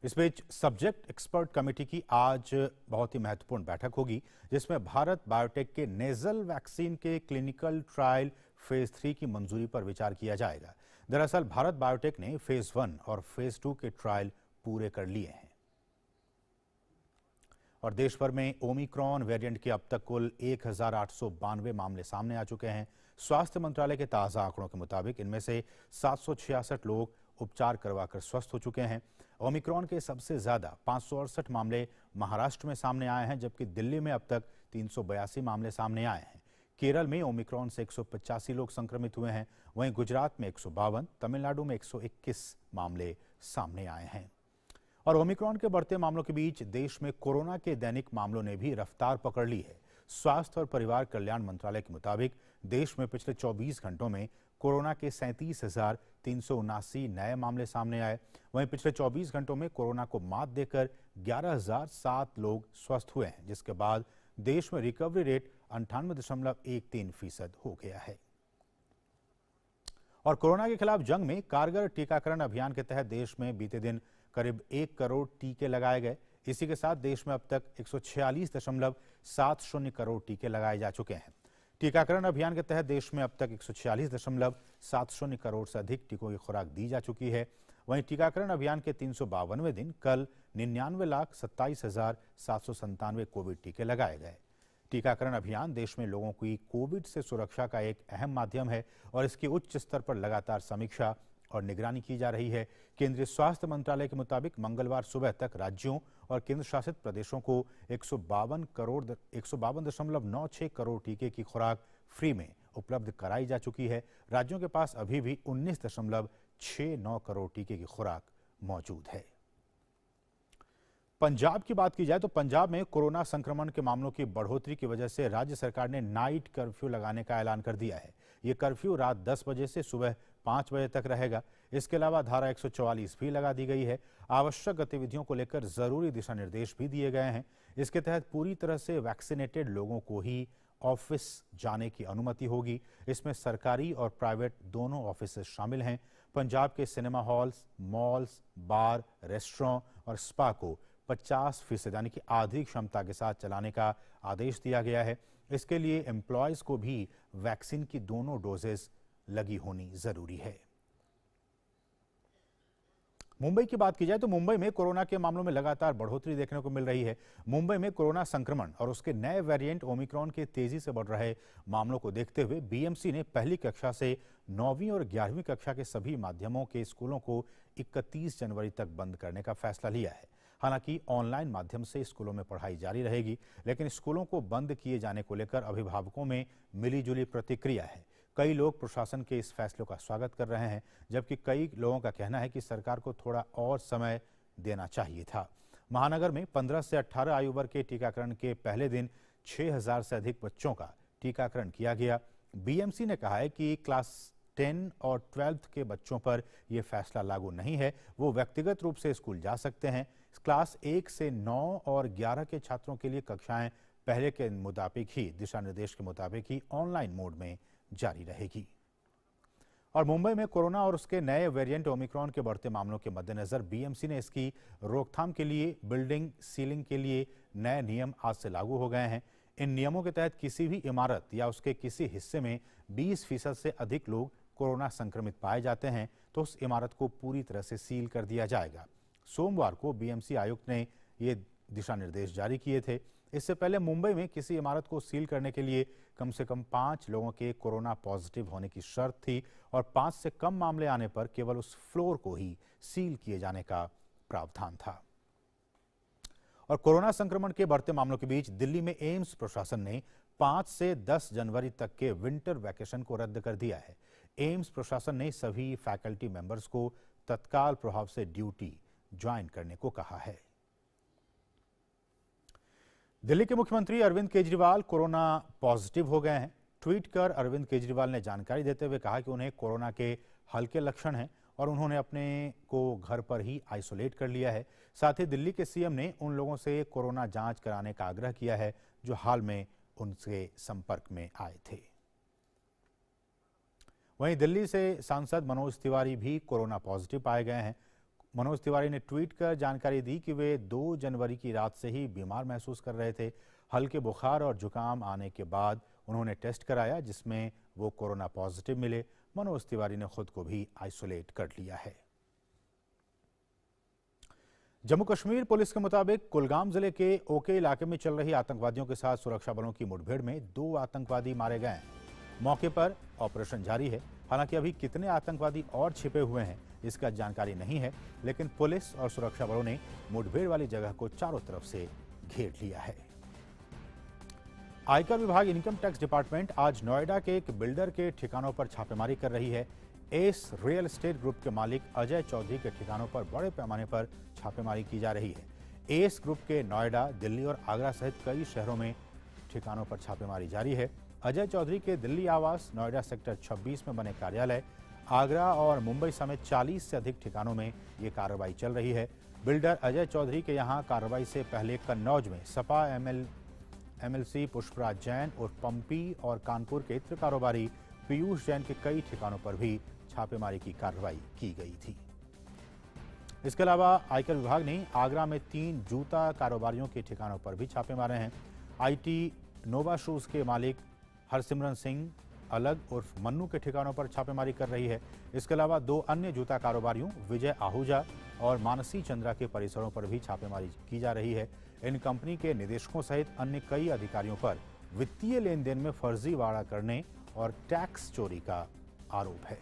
इस बीच सब्जेक्ट एक्सपर्ट कमेटी की आज बहुत ही महत्वपूर्ण बैठक होगी, जिसमें भारत बायोटेक के नेजल वैक्सीन के क्लिनिकल ट्रायल फेज 3 की मंजूरी पर विचार किया जाएगा। दरअसल भारत बायोटेक ने फेज 1 और फेज 2 के ट्रायल पूरे कर लिए हैं। और देश भर में ओमिक्रॉन वेरिएंट के अब तक कुल 1892 मामले सामने आ चुके हैं। स्वास्थ्य मंत्रालय के ताज़ा आंकड़ों के मुताबिक इनमें से 766 लोग उपचार करवाकर स्वस्थ हो चुके हैं। ओमिक्रॉन के सबसे ज्यादा 568 मामले महाराष्ट्र में सामने आए हैं, जबकि दिल्ली में अब तक 382 मामले सामने आए हैं। केरल में ओमिक्रॉन से 185 लोग संक्रमित हुए हैं। वहीं गुजरात में 152, तमिलनाडु में 121 मामले सामने आए हैं। और ओमिक्रॉन के बढ़ते मामलों के बीच देश में कोरोना के दैनिक मामलों ने भी रफ्तार पकड़ ली है। स्वास्थ्य और परिवार कल्याण मंत्रालय के मुताबिक देश में पिछले 24 घंटों में कोरोना के 37,379 नए मामले सामने आए। वहीं पिछले 24 घंटों में कोरोना को मात देकर 11,007 लोग स्वस्थ हुए हैं, जिसके बाद देश में रिकवरी रेट 98.13% हो गया है। और कोरोना के खिलाफ जंग में कारगर टीकाकरण अभियान के तहत देश में बीते दिन करीब 1 करोड़ टीके लगाए गए। इसी के साथ देश में अब तक 146.70 करोड़ टीके लगाए जा चुके हैं। टीकाकरण अभियान के तहत देश में अब तक 146.70 करोड़ से अधिक टीकों की खुराक दी जा चुकी है। वहीं टीकाकरण अभियान के 352वें दिन कल 99,27,797 कोविड टीके लगाए गए। टीकाकरण अभियान देश में लोगों की कोविड से सुरक्षा का एक अहम माध्यम है और इसकी उच्च स्तर पर लगातार समीक्षा और निगरानी की जा रही है। केंद्रीय स्वास्थ्य मंत्रालय के मुताबिक मंगलवार सुबह तक राज्यों और केंद्र शासित प्रदेशों को 152.96 करोड़ टीके की खुराक फ्री में उपलब्ध कराई जा चुकी है। राज्यों के पास अभी भी 19.69 करोड़ टीके की खुराक मौजूद है। पंजाब की बात की जाए तो पंजाब में कोरोना संक्रमण के मामलों की बढ़ोतरी की वजह से राज्य सरकार ने नाइट कर्फ्यू लगाने का ऐलान कर दिया है। ये कर्फ्यू रात 10 बजे से सुबह 5 बजे तक रहेगा। इसके अलावा धारा 144 भी लगा दी गई है। आवश्यक गतिविधियों को लेकर जरूरी दिशा निर्देश भी दिए गए हैं। इसके तहत पूरी तरह से वैक्सीनेटेड लोगों को ही ऑफिस जाने की अनुमति होगी। इसमें सरकारी और प्राइवेट दोनों ऑफिस शामिल हैं। पंजाब के सिनेमा हॉल्स, मॉल्स, बार, रेस्टोरेंट और स्पा को 50% यानी कि आधी क्षमता के साथ चलाने का आदेश दिया गया है। इसके लिए एम्प्लॉयज को भी वैक्सीन की दोनों डोजेस लगी होनी जरूरी है। मुंबई की बात की जाए तो मुंबई में कोरोना के मामलों में लगातार बढ़ोतरी देखने को मिल रही है। मुंबई में कोरोना संक्रमण और उसके नए वेरिएंट ओमिक्रॉन के तेजी से बढ़ रहे मामलों को देखते हुए बीएमसी ने पहली कक्षा से 9वीं और 11वीं कक्षा के सभी माध्यमों के स्कूलों को 31 जनवरी तक बंद करने का फैसला लिया है। हालांकि ऑनलाइन माध्यम से स्कूलों में पढ़ाई जारी रहेगी, लेकिन स्कूलों को बंद किए जाने को लेकर अभिभावकों में मिलीजुली प्रतिक्रिया है। कई लोग प्रशासन के इस फैसले का स्वागत कर रहे हैं, जबकि कई लोगों का कहना है कि सरकार को थोड़ा और समय देना चाहिए था। महानगर में 15 से 18 आयु वर्ग के टीकाकरण के पहले दिन 6000 से अधिक बच्चों का टीकाकरण किया गया। बीएमसी ने कहा है कि क्लास 10 और 12th के बच्चों पर यह फैसला लागू नहीं है। वो व्यक्तिगत रूप से स्कूल जा सकते हैं। क्लास 1 से 9 और 11 के छात्रों के लिए कक्षाएं पहले के मुताबिक ही, दिशा निर्देश के मुताबिक ही ऑनलाइन मोड में जारी रहेगी। और मुंबई में कोरोना और उसके नए वेरिएंट ओमिक्रॉन के बढ़ते मामलों के मद्देनजर बीएमसी ने इसकी रोकथाम के लिए बिल्डिंग सीलिंग के लिए नए नियम आज से लागू हो गए हैं। इन नियमों के तहत किसी भी इमारत या उसके किसी हिस्से में 20% से अधिक लोग कोरोना संक्रमित पाए जाते हैं तो उस इमारत को पूरी तरह से सील कर दिया जाएगा। सोमवार को बीएमसी आयुक्त ने ये दिशा निर्देश जारी किए थे। इससे पहले मुंबई में किसी इमारत को सील करने के लिए कम से कम 5 लोगों के कोरोना पॉजिटिव होने की शर्त थी और 5 से कम मामले आने पर केवल उस फ्लोर को ही सील किए जाने का प्रावधान था। और कोरोना संक्रमण के बढ़ते मामलों के बीच दिल्ली में एम्स प्रशासन ने 5 से 10 जनवरी तक के विंटर वैकेशन को रद्द कर दिया है। एम्स प्रशासन ने सभी फैकल्टी मेंबर्स को तत्काल प्रभाव से ड्यूटी ज्वाइन करने को कहा है। दिल्ली के मुख्यमंत्री अरविंद केजरीवाल कोरोना पॉजिटिव हो गए हैं। ट्वीट कर अरविंद केजरीवाल ने जानकारी देते हुए कहा कि उन्हें कोरोना के हल्के लक्षण हैं और उन्होंने अपने को घर पर ही आइसोलेट कर लिया है। साथ ही दिल्ली के सीएम ने उन लोगों से कोरोना जांच कराने का आग्रह किया है जो हाल में उनसे संपर्क में आए थे। वहीं दिल्ली से सांसद मनोज तिवारी भी कोरोना पॉजिटिव पाए गए हैं। मनोज तिवारी ने ट्वीट कर जानकारी दी कि वे 2 जनवरी की रात से ही बीमार महसूस कर रहे थे। हल्के बुखार और जुकाम आने के बाद उन्होंने टेस्ट कराया जिसमें वो कोरोना पॉजिटिव मिले। मनोज तिवारी ने खुद को भी आइसोलेट कर लिया है। जम्मू कश्मीर पुलिस के मुताबिक कुलगाम जिले के ओके इलाके में चल रही आतंकवादियों के साथ सुरक्षा बलों की मुठभेड़ में 2 आतंकवादी मारे गए हैं। मौके पर ऑपरेशन जारी है। हालांकि अभी कितने आतंकवादी और छिपे हुए हैं इसका जानकारी नहीं है, लेकिन पुलिस और सुरक्षा बलों ने मुठभेड़ वाली जगह को चारों तरफ से घेर लिया है। आयकर विभाग इनकम टैक्स डिपार्टमेंट आज नोएडा के एक बिल्डर के ठिकानों पर छापेमारी कर रही है। एस रियल एस्टेट ग्रुप के मालिक अजय चौधरी के ठिकानों पर बड़े पैमाने पर छापेमारी की जा रही है। एस ग्रुप के नोएडा, दिल्ली और आगरा सहित कई शहरों में ठिकानों पर छापेमारी जारी है। अजय चौधरी के दिल्ली आवास, नोएडा सेक्टर 26 में बने कार्यालय, आगरा और मुंबई समेत 40 से अधिक ठिकानों में ये कार्रवाई चल रही है। बिल्डर अजय चौधरी के यहाँ कार्रवाई से पहले कन्नौज में सपा एमएलसी पुष्पराज जैन और पंपी और कानपुर के इत्र कारोबारी पीयूष जैन के कई ठिकानों पर भी छापेमारी की कार्रवाई की गई थी। इसके अलावा आयकर विभाग ने आगरा में 3 जूता कारोबारियों के ठिकानों पर भी छापे मारे हैं। आईटी नोवा शूज के मालिक हरसिमरन सिंह अलग उर्फ मन्नू के ठिकानों पर छापेमारी कर रही है। इसके अलावा 2 अन्य जूता कारोबारियों विजय आहूजा और मानसी चंद्रा के परिसरों पर भी छापेमारी की जा रही है। इन कंपनी के निदेशकों सहित अन्य कई अधिकारियों पर वित्तीय लेन देन में फर्जीवाड़ा करने और टैक्स चोरी का आरोप है।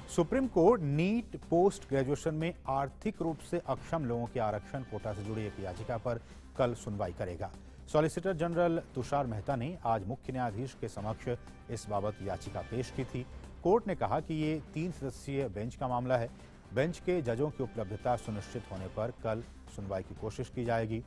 Supreme court NEET post graduation में आर्थिक रूप से अक्षम लोगों के आरक्षण कोटा से जुड़ी एक याचिका पर कल सुनवाई करेगा। सॉलिसिटर जनरल तुषार मेहता ने आज मुख्य न्यायाधीश के समक्ष इस बाबत याचिका पेश की थी। कोर्ट ने कहा कि ये 3 सदस्यीय बेंच का मामला है। बेंच के जजों की उपलब्धता सुनिश्चित होने पर कल सुनवाई की कोशिश की जाएगी।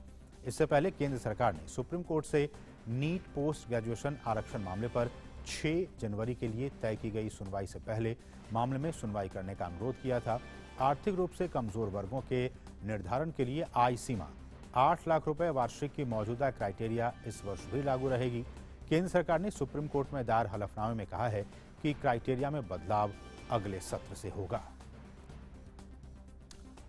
इससे पहले केंद्र सरकार ने सुप्रीम कोर्ट से नीट पोस्ट ग्रेजुएशन आरक्षण मामले पर 6 जनवरी के लिए तय की गई सुनवाई से पहले मामले में सुनवाई करने का अनुरोध किया था। आर्थिक रूप से कमजोर वर्गों के निर्धारण के लिए आय सीमा 8 लाख रुपए वार्षिक की मौजूदा क्राइटेरिया इस वर्ष भी लागू रहेगी। केंद्र सरकार ने सुप्रीम कोर्ट में दायर हलफनामे में कहा है कि क्राइटेरिया में बदलाव अगले सत्र से होगा।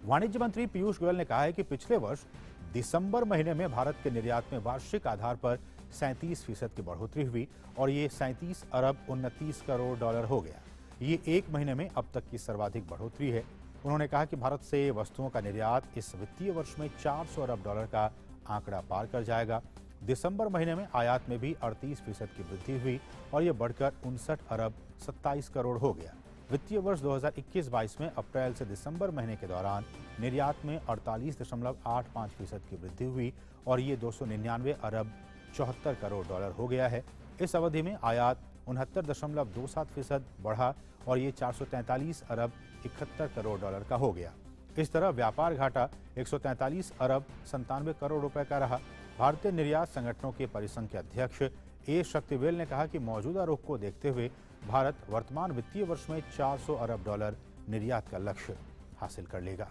वाणिज्य मंत्री पीयूष गोयल ने कहा है कि पिछले वर्ष दिसंबर महीने में भारत के निर्यात में वार्षिक आधार पर 37% की बढ़ोतरी हुई और ये 37 अरब 29 करोड़ डॉलर हो गया। ये एक महीने में अब तक की सर्वाधिक बढ़ोतरी है। उन्होंने कहा कि भारत से वस्तुओं का निर्यात इस वित्तीय वर्ष में 400 अरब डॉलर का आंकड़ा पार कर जाएगा। दिसंबर महीने में आयात में भी 38% की वृद्धि हुई और ये बढ़कर 59 अरब 27 करोड़ हो गया। वित्तीय वर्ष 2021-22 में अप्रैल से दिसंबर महीने के दौरान निर्यात में 48.85% की वृद्धि हुई और ये 299 अरब 74 करोड़ डॉलर हो गया है। इस अवधि में आयात 69.27% बढ़ा और ये 443 अरब 71 करोड़ डॉलर का हो गया। इस तरह व्यापार घाटा 143 अरब 97 करोड़ रुपए का रहा। भारतीय निर्यात संगठनों के परिसंघ के अध्यक्ष ए शक्तिवेल ने कहा कि मौजूदा रुख को देखते हुए भारत वर्तमान वित्तीय वर्ष में 400 अरब डॉलर निर्यात का लक्ष्य हासिल कर लेगा।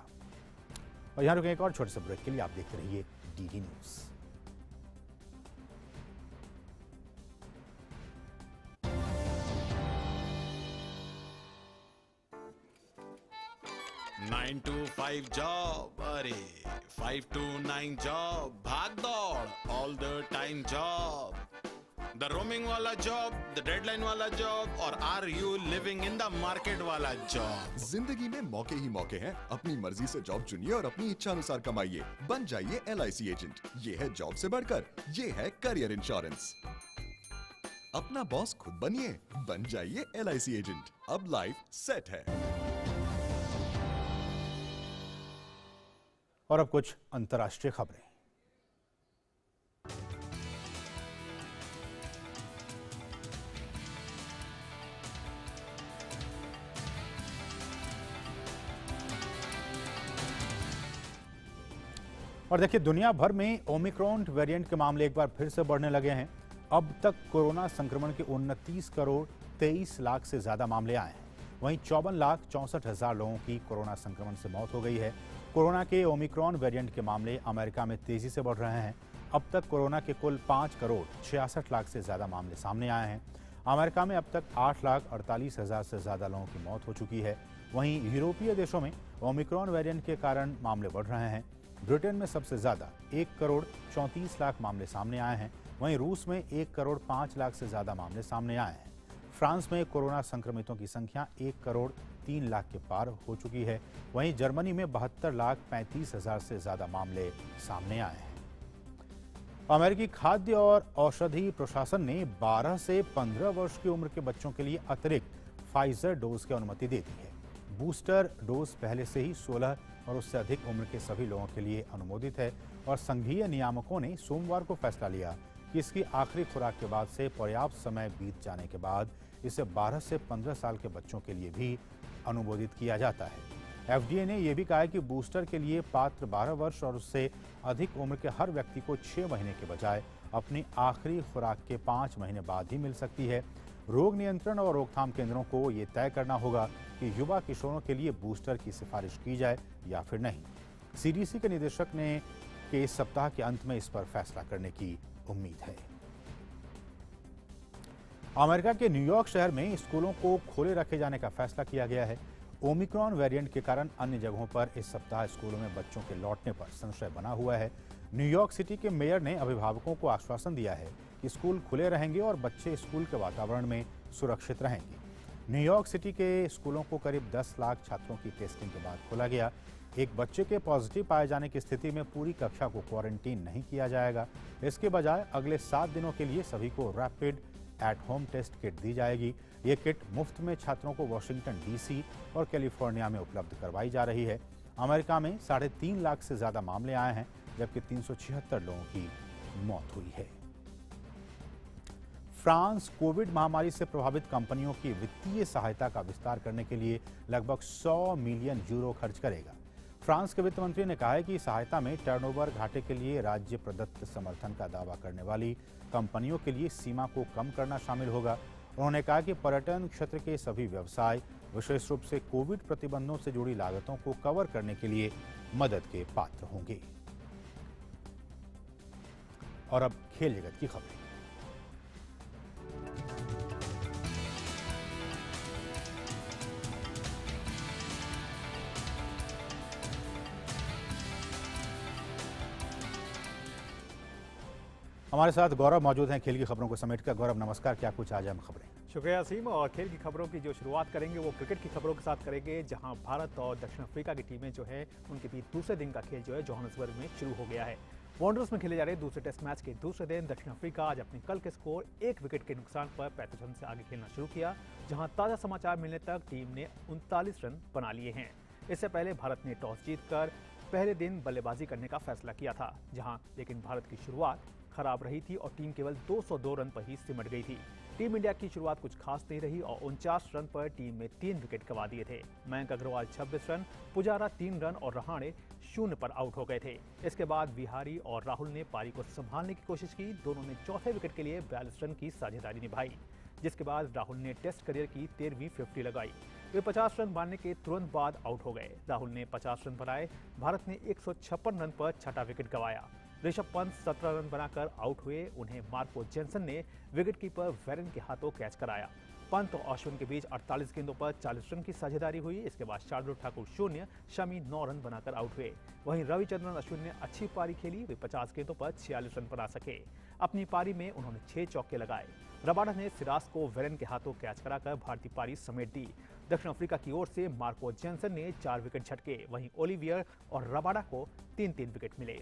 और यहाँ रुकें एक और छोटे से ब्रेक के लिए। आप देखते रहिए DD news. Nine to 5 job, अरे 5 to 9 job, भाग दौड़ all the time job. The roaming वाला job, the deadline वाला job, और are you living in the market वाला job? जिंदगी में मौके ही मौके हैं। अपनी मर्जी से जॉब चुनिए और अपनी इच्छा अनुसार कमाइए। बन जाइए LIC एजेंट। ये है जॉब से बढ़कर, ये है करियर इंश्योरेंस। अपना बॉस खुद बनिए, बन जाइए LIC एजेंट। अब लाइफ सेट है। और अब कुछ अंतर्राष्ट्रीय खबरें। और देखिए, दुनिया भर में ओमिक्रॉन वेरिएंट के मामले एक बार फिर से बढ़ने लगे हैं। अब तक कोरोना संक्रमण के 29 करोड़ 23 लाख से ज्यादा मामले आए हैं। वहीं 54,64,000 लोगों की कोरोना संक्रमण से मौत हो गई है। कोरोना के ओमिक्रॉन वेरिएंट के मामले अमेरिका में तेजी से बढ़ रहे हैं। अब तक कोरोना के कुल 5 करोड़ 66 लाख से ज्यादा मामले सामने आए हैं। अमेरिका में अब तक 8,48,000 से ज्यादा लोगों की मौत हो चुकी है। वहीं यूरोपीय देशों में ओमिक्रॉन वेरिएंट के कारण मामले बढ़ रहे हैं। ब्रिटेन में सबसे ज्यादा 1 करोड़ 34 लाख मामले सामने आए हैं। वहीं रूस में 1 करोड़ 5 लाख से ज्यादा मामले सामने आए हैं। फ्रांस में कोरोना संक्रमितों की संख्या 1 करोड़ 3 लाख के पार हो चुकी है। वहीं जर्मनी में 72,35,000 से ज्यादा मामले सामने आए हैं। अमेरिकी खाद्य और औषधि प्रशासन ने 12 से 15 वर्ष की उम्र के बच्चों के लिए अतिरिक्त फाइजर डोज की अनुमति दे दी है। बूस्टर डोज पहले से ही 16 और उससे अधिक उम्र के सभी लोगों के लिए अनुमोदित है और संघीय नियामकों ने सोमवार को फैसला लिया कि इसकी आखिरी खुराक के बाद से पर्याप्त समय बीत जाने के बाद इसे 12 से 15 साल के बच्चों के लिए भी अनुमोदित किया जाता है। FDA ने यह भी कहा है कि बूस्टर के लिए पात्र 12 वर्ष और उससे अधिक उम्र के हर व्यक्ति को 6 महीने के बजाय अपनी आखिरी खुराक के 5 महीने बाद ही मिल सकती है। रोग नियंत्रण और रोकथाम केंद्रों को ये तय करना होगा कि युवा किशोरों के लिए बूस्टर की सिफारिश की जाए या फिर नहीं। CDC के निदेशक ने कि इस सप्ताह के अंत में इस पर फैसला करने की उम्मीद है। अमेरिका के न्यूयॉर्क शहर में स्कूलों को खोले रखे जाने का फैसला किया गया है। ओमिक्रॉन वेरिएंट के कारण अन्य जगहों पर इस सप्ताह स्कूलों में बच्चों के लौटने पर संशय बना हुआ है। न्यूयॉर्क सिटी के मेयर ने अभिभावकों को आश्वासन दिया है कि स्कूल खुले रहेंगे और बच्चे स्कूल के वातावरण में सुरक्षित रहेंगे। न्यूयॉर्क सिटी के स्कूलों को करीब 10 लाख छात्रों की टेस्टिंग के बाद खोला गया। एक बच्चे के पॉजिटिव पाए जाने की स्थिति में पूरी कक्षा को क्वारंटीन नहीं किया जाएगा। इसके बजाय अगले 7 दिनों के लिए सभी को rapid at home test kit दी जाएगी। ये किट मुफ्त में छात्रों को वाशिंगटन डीसी और कैलिफोर्निया में उपलब्ध करवाई जा रही है। अमेरिका में 3.5 लाख से ज्यादा मामले आए हैं, जबकि 376 लोगों की मौत हुई है। फ्रांस कोविड महामारी से प्रभावित कंपनियों की वित्तीय सहायता का विस्तार करने के लिए लगभग 100 मिलियन यूरो खर्च करेगा। फ्रांस के वित्त मंत्री ने कहा है कि सहायता में टर्नओवर घाटे के लिए राज्य प्रदत्त समर्थन का दावा करने वाली कंपनियों के लिए सीमा को कम करना शामिल होगा। उन्होंने कहा कि पर्यटन क्षेत्र के सभी व्यवसाय विशेष रूप से कोविड प्रतिबंधों से जुड़ी लागतों को कवर करने के लिए मदद के पात्र होंगे। और अब खेल जगत की खबरें। हमारे साथ गौरव मौजूद हैं खेल की खबरों को समेटकर। गौरव नमस्कार, क्या कुछ आज हम खबरें? शुक्रिया असीम। और खेल की खबरों की जो शुरुआत करेंगे वो क्रिकेट की खबरों के साथ करेंगे, जहां भारत और दक्षिण अफ्रीका की टीमें जो है उनके बीच दूसरे दिन का खेल जो है जोहान्सबर्ग में शुरू हो गया है। वांडरर्स में खेले जा रहे दूसरे टेस्ट मैच के दूसरे दिन दक्षिण अफ्रीका आज अपने कल के स्कोर 1 विकेट के नुकसान पर 35 रन से आगे खेलना शुरू किया, जहां ताज़ा समाचार मिलने तक टीम ने 39 रन बना लिए हैं। इससे पहले भारत ने टॉस जीतकर पहले दिन बल्लेबाजी करने का फैसला किया था, लेकिन भारत की शुरुआत खराब रही थी और टीम केवल 202 रन पर ही सिमट गई थी। टीम इंडिया की शुरुआत कुछ खास नहीं रही और 49 रन पर टीम में 3 विकेट गंवा दिए थे। मयंक अग्रवाल 26 रन, पुजारा 3 रन और रहाणे 0 पर आउट हो गए थे। इसके बाद बिहारी और राहुल ने पारी को संभालने की कोशिश की। दोनों ने चौथे विकेट के लिए 42 रन की साझेदारी निभाई, जिसके बाद राहुल ने टेस्ट करियर की 13वीं 50 लगाई। वे 50 रन मारने के तुरंत बाद आउट हो गए। राहुल ने 50 रन बनाए। भारत ने 156 रन पर छठा विकेट गंवाया। ऋषभ पंत 17 रन बनाकर आउट हुए। उन्हें मार्को जेनसन ने विकेटकीपर वेरेन के हाथों कैच कराया। पंत और अश्विन के बीच 48 गेंदों पर 40 रन की साझेदारी हुई। इसके बाद शार्दुल ठाकुर 0, शमी 9 रन बनाकर आउट हुए। वहीं रविचंद्रन अश्विन ने अच्छी पारी खेली। वे 50 गेंदों पर 46 रन बना सके। अपनी पारी में उन्होंने 6 चौके लगाए। रबाडा ने सिराज को वेरेन के हाथों कैच कराकर भारतीय पारी समेट दी। दक्षिण अफ्रीका की ओर से मार्को जेनसन ने 4 विकेट झटके। वहीं ओलिवियर और रबाडा को 3-3 विकेट मिले।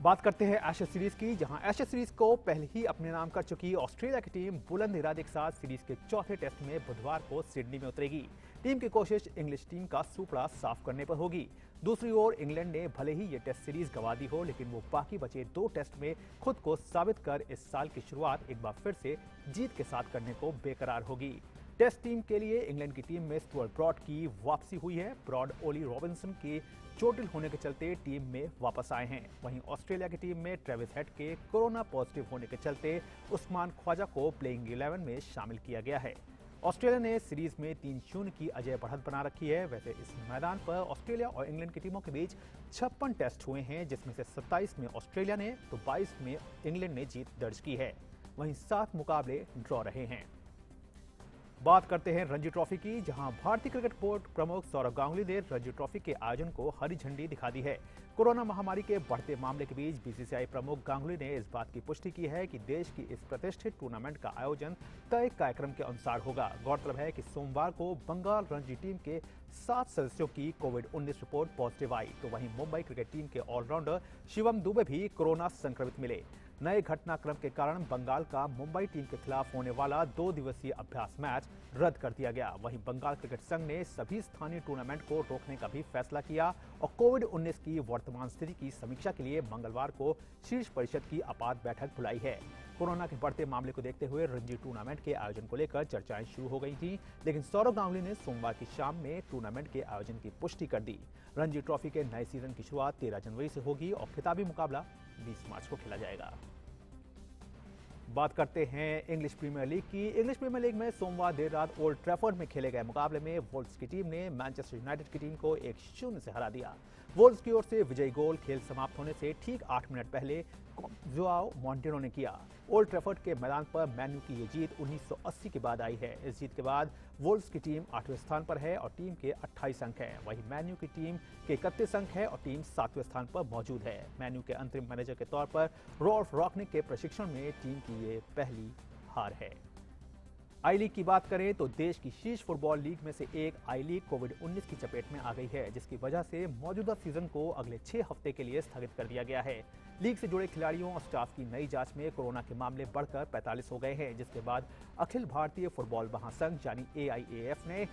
बात करते हैं एशेज सीरीज की, जहां एशेज सीरीज को पहले ही अपने नाम कर चुकी ऑस्ट्रेलिया की टीम बुलंद इरादे के साथ सीरीज के चौथे टेस्ट में बुधवार को सिडनी में उतरेगी। टीम की कोशिश इंग्लिश टीम का सुपड़ा साफ करने पर होगी। दूसरी ओर इंग्लैंड ने भले ही ये टेस्ट सीरीज गंवा दी हो, लेकिन वो बाकी बचे 2 टेस्ट में खुद को साबित कर इस साल की शुरुआत एक बार फिर से जीत के साथ करने को बेकरार होगी। टेस्ट टीम के लिए इंग्लैंड की टीम में स्टुअर्ट ब्रॉड की वापसी हुई है। ब्रॉड ओली रॉबिन्सन के चोटिल होने के चलते टीम में वापस आए हैं। वहीं ऑस्ट्रेलिया की टीम में ट्रेविस हेड के कोरोना पॉजिटिव होने के चलते उस्मान ख्वाजा को प्लेइंग 11 में शामिल किया गया है। ऑस्ट्रेलिया ने सीरीज में 3-0 की अजय बढ़त बना रखी है। वैसे इस मैदान पर ऑस्ट्रेलिया और इंग्लैंड की टीमों के बीच 56 टेस्ट हुए हैं, जिसमें से 27 में ऑस्ट्रेलिया ने तो 22 में इंग्लैंड ने जीत दर्ज की है। वहीं 7 मुकाबले ड्रॉ रहे हैं। बात करते हैं रणजी ट्रॉफी की, जहां भारतीय क्रिकेट बोर्ड प्रमुख सौरव गांगुली ने रणजी ट्रॉफी के आयोजन को हरी झंडी दिखा दी है। कोरोना महामारी के बढ़ते मामले के बीच बीसीसीआई प्रमुख गांगुली ने इस बात की पुष्टि की है कि देश की इस प्रतिष्ठित टूर्नामेंट का आयोजन तय कार्यक्रम के अनुसार होगा। गौरतलब है कि सोमवार को बंगाल रणजी टीम के 7 सदस्यों की कोविड-19 रिपोर्ट पॉजिटिव आई, तो वहीं मुंबई क्रिकेट टीम के ऑलराउंडर शिवम दुबे भी कोरोना संक्रमित मिले। नए घटनाक्रम के कारण बंगाल का मुंबई टीम के खिलाफ होने वाला 2 दिवसीय अभ्यास मैच रद्द कर दिया गया। वहीं बंगाल क्रिकेट संघ ने सभी स्थानीय टूर्नामेंट को रोकने का भी फैसला किया और कोविड-19 की वर्तमान स्थिति की समीक्षा के लिए मंगलवार को शीर्ष परिषद की आपात बैठक बुलाई है। कोरोना के बढ़ते मामले को देखते हुए रणजी टूर्नामेंट के आयोजन को लेकर चर्चाएं शुरू हो गई थी, लेकिन सौरव गांगुली ने सोमवार की शाम में टूर्नामेंट के आयोजन की पुष्टि कर दी। रणजी ट्रॉफी के नए सीजन की शुरुआत 13 जनवरी से होगी और खिताबी मुकाबला 20 मार्च को खेला जाएगा। बात करते हैं इंग्लिश प्रीमियर लीग की। इंग्लिश प्रीमियर लीग में सोमवार देर रात ओल्ड ट्रैफर्ड में खेले गए मुकाबले में वोल्व्स की टीम ने मैनचेस्टर यूनाइटेड की टीम को 1-0 से हरा दिया। वोल्व्स की ओर से विजयी गोल खेल समाप्त होने से ठीक 8 मिनट पहले जोआओ मोंटेनो ने किया। ओल्ड ट्रैफर्ड के मैदान पर मैन्यू की ये जीत 1980 के बाद आई है। इस जीत के बाद वोल्व्स की टीम 8वें स्थान पर है और टीम के 28 अंक हैं। वहीं मैन्यू की टीम के 31 अंक है और टीम 7वें स्थान पर मौजूद है। मैन्यू के अंतरिम मैनेजर के तौर पर रॉल्फ रॉकनिक के प्रशिक्षण में टीम की ये पहली हार है। आई लीग की बात करें तो देश की शीर्ष फुटबॉल लीग में से एक आई लीग कोविड-19 की चपेट में आ गई है, जिसकी वजह से मौजूदा सीजन को अगले 6 हफ्ते के लिए स्थगित कर दिया गया है। लीग से जुड़े खिलाड़ियों और स्टाफ की नई जांच में कोरोना के मामले बढ़कर 45 हो गए हैं, जिसके बाद अखिल भारतीय फुटबॉल महासंघ यानी AIAF ने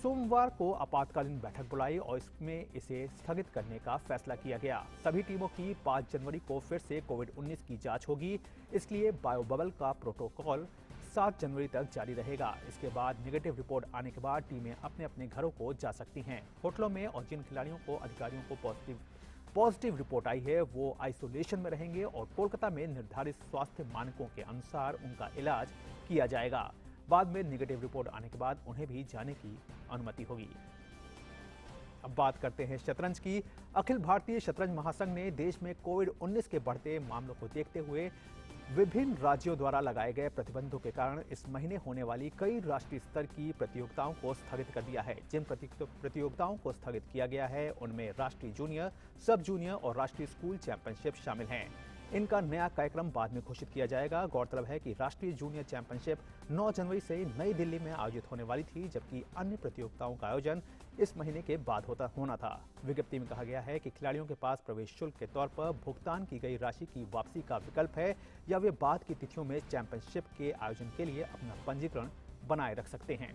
सोमवार को आपातकालीन बैठक बुलाई और इसमें इसे स्थगित करने का फैसला किया गया। सभी टीमों की 5 जनवरी को फिर से कोविड-19 की जांच होगी। इसके लिए बायो बबल का प्रोटोकॉल 7 जनवरी तक जारी रहेगा। इसके बाद नेगेटिव रिपोर्ट आने के बाद टीमें अपने अपने घरों को जा सकती हैं। होटलों में और जिन खिलाड़ियों को अधिकारियों को पॉजिटिव रिपोर्ट आई है वो आइसोलेशन में रहेंगे और कोलकाता में निर्धारित स्वास्थ्य मानकों के अनुसार उनका इलाज किया जाएगा। बाद में नेगेटिव रिपोर्ट आने के बाद उन्हें भी जाने की अनुमति होगी। अब बात करते हैं शतरंज की। अखिल भारतीय शतरंज महासंघ ने देश में कोविड-19 के बढ़ते मामलों को देखते हुए विभिन्न राज्यों द्वारा लगाए गए प्रतिबंधों के कारण इस महीने होने वाली कई राष्ट्रीय स्तर की प्रतियोगिताओं को स्थगित कर दिया है। जिन प्रतियोगिताओं को स्थगित किया गया है उनमें राष्ट्रीय जूनियर, सब जूनियर और राष्ट्रीय स्कूल चैंपियनशिप शामिल हैं। इनका नया कार्यक्रम बाद में घोषित किया जाएगा। गौरतलब है कि राष्ट्रीय जूनियर चैंपियनशिप 9 जनवरी से नई दिल्ली में आयोजित होने वाली थी, जबकि अन्य प्रतियोगिताओं का आयोजन इस महीने के बाद होना था। विज्ञप्ति में कहा गया है कि खिलाड़ियों के पास प्रवेश शुल्क के तौर पर भुगतान की गई राशि की वापसी का विकल्प है या वे बाद की तिथियों में चैंपियनशिप के आयोजन के लिए अपना पंजीकरण बनाए रख सकते हैं।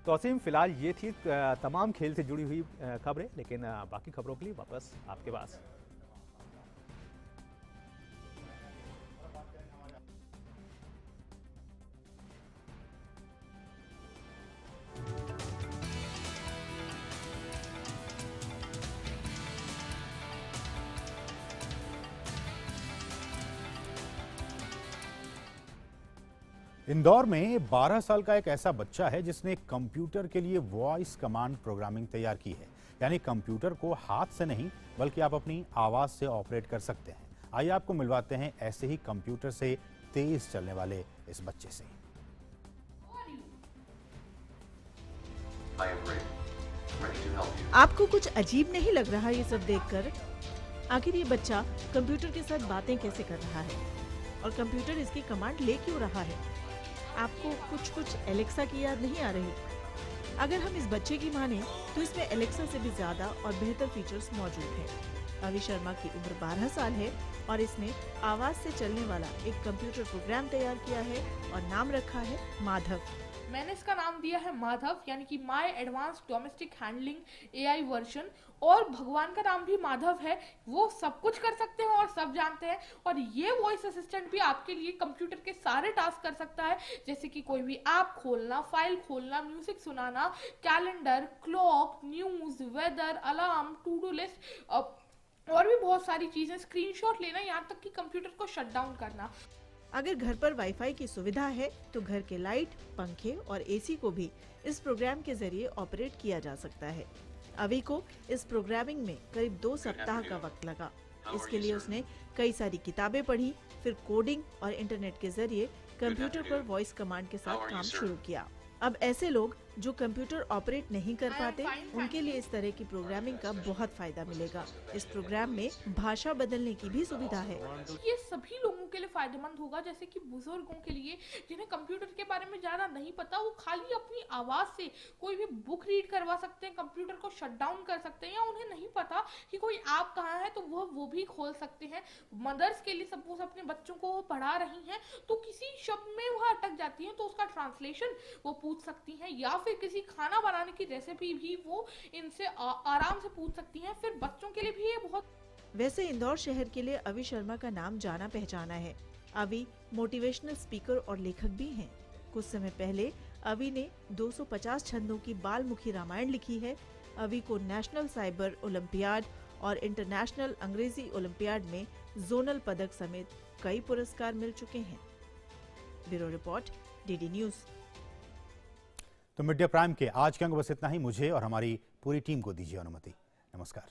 तो असीम, फिलहाल ये थी तमाम खेल से जुड़ी हुई खबरें, लेकिन बाकी खबरों के लिए वापस आपके पास। इंदौर में 12 साल का एक ऐसा बच्चा है जिसने कंप्यूटर के लिए वॉइस कमांड प्रोग्रामिंग तैयार की है। यानी कंप्यूटर को हाथ से नहीं बल्कि आप अपनी आवाज से ऑपरेट कर सकते हैं। आइए आपको मिलवाते हैं ऐसे ही कंप्यूटर से तेज चलने वाले इस बच्चे से। आपको कुछ अजीब नहीं लग रहा ये सब देखकर? आखिर ये बच्चा कंप्यूटर के साथ बातें कैसे कर रहा है और कंप्यूटर इसकी कमांड ले क्यों रहा है? आपको कुछ एलेक्सा की याद नहीं आ रही? अगर हम इस बच्चे की माने तो इसमें एलेक्सा से भी ज्यादा और बेहतर फीचर्स मौजूद हैं। अभी शर्मा की उम्र 12 साल है और इसने आवाज से चलने वाला एक कंप्यूटर प्रोग्राम तैयार किया है और नाम रखा है माधव। मैंने इसका नाम दिया है माधव, यानी कि my advance domestic handling AI version. और भगवान का नाम भी माधव है, वो सब कुछ कर सकते हैं और सब जानते हैं। और ये वॉइस असिस्टेंट भी आपके लिए कंप्यूटर के सारे टास्क कर सकता है, जैसे कि कोई भी ऐप खोलना, फाइल खोलना, म्यूजिक सुनाना, calendar, clock, news, weather, alarm, to do list और भी बहुत सारी चीजें, स्क्रीनशॉट लेना, यहाँ तक कि कंप्यूटर को शट डाउन करना। अगर घर पर वाईफाई की सुविधा है तो घर के लाइट, पंखे और AC को भी इस प्रोग्राम के जरिए ऑपरेट किया जा सकता है। अभी को इस प्रोग्रामिंग में करीब 2 सप्ताह का वक्त लगा। इसके लिए उसने कई सारी किताबें पढ़ी, फिर कोडिंग और इंटरनेट के जरिए कंप्यूटर पर वॉइस कमांड के साथ काम शुरू किया। अब ऐसे लोग जो कंप्यूटर ऑपरेट नहीं कर पाते, उनके लिए इस तरह की प्रोग्रामिंग का बहुत फायदा मिलेगा। इस प्रोग्राम में भाषा बदलने की भी सुविधा है। ये सभी लोगों के लिए फायदेमंद होगा, जैसे कि बुजुर्गों के लिए जिन्हें कंप्यूटर के बारे में ज्यादा नहीं पता, वो खाली अपनी आवाज से कोई भी बुक रीड करवा सकते हैं, कंप्यूटर को शट डाउन कर सकते हैं, या उन्हें नहीं पता कि कोई ऐप कहाँ है तो वो भी खोल सकते हैं। मदर्स के लिए सपोज अपने बच्चों को वो पढ़ा रही हैं तो किसी शब्द में वह अटक जाती है तो उसका ट्रांसलेशन वो पूछ सकती हैं, या फिर किसी खाना बनाने की रेसिपी भी वो इनसे आराम से पूछ सकती हैं। फिर बच्चों के लिए भी ये बहुत। वैसे इंदौर शहर के लिए अवि शर्मा का नाम जाना पहचाना है। अवि मोटिवेशनल स्पीकर और लेखक भी हैं। कुछ समय पहले अवि ने 250 छंदों की बालमुखी रामायण लिखी है। अवि को नेशनल साइबर ओलंपियाड और इंटरनेशनल अंग्रेजी ओलंपियाड में जोनल पदक समेत कई पुरस्कार मिल चुके हैं। Bureau report, DD news. तो मीडिया प्राइम के आज के अंक बस इतना ही। मुझे और हमारी पूरी टीम को दीजिए अनुमति। नमस्कार।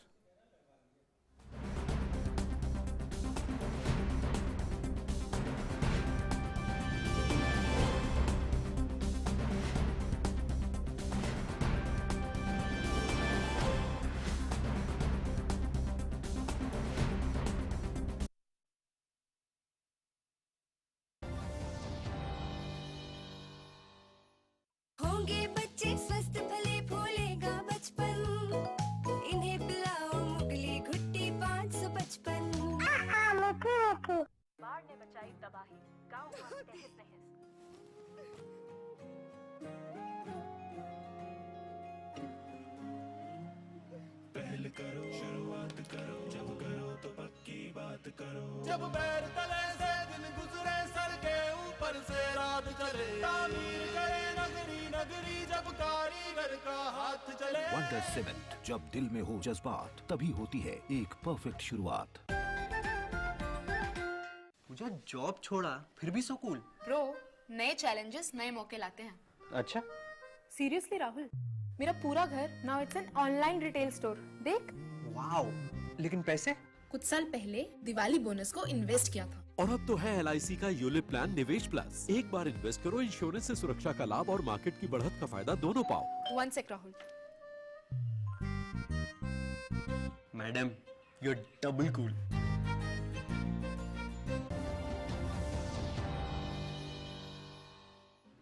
होंगे बच्चे स्वस्थ भले फूलेगा बचपन, इन्हें पिलाओ मुगली घुट्टी 555। बाढ़ ने बचाई तबाही, गाँव हुआ तहस नहस। पहल करो, शुरुआत करो, जब करो तो पक्की बात करो। जब पैर तले से दिन गुजरे, सर के ऊपर से रात चले, तामीर करे नगरी नगरी, जब कारीगर का हाथ चले। वंडर सीमेंट, जब दिल में हो जज्बात तभी होती है एक परफेक्ट शुरुआत। पूजा जॉब छोड़ा फिर भी सो कूल। ब्रो, नए चैलेंजेस नए मौके लाते हैं। अच्छा, सीरियसली राहुल, मेरा पूरा घर now it's an online retail store. देख। वाओ, लेकिन पैसे? कुछ साल पहले दिवाली बोनस को इन्वेस्ट किया था। और अब तो है LIC का यूलिप प्लान निवेश प्लस। एक बार इन्वेस्ट करो, इंश्योरेंस से सुरक्षा का लाभ और मार्केट की बढ़त का फायदा दोनों पाओ। One sec Rahul. Madam, you are double cool.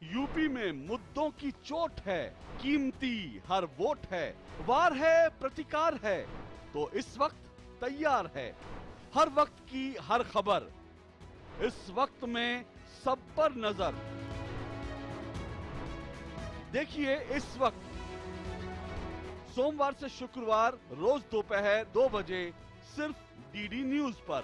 UP में मुद्दों की चोट है, कीमती हर वोट है, वार है प्रतिकार है, तो इस वक्त तैयार है हर वक्त की हर खबर, इस वक्त में सब पर नजर। देखिए इस वक्त, सोमवार से शुक्रवार रोज दोपहर 2 बजे सिर्फ डीडी न्यूज पर।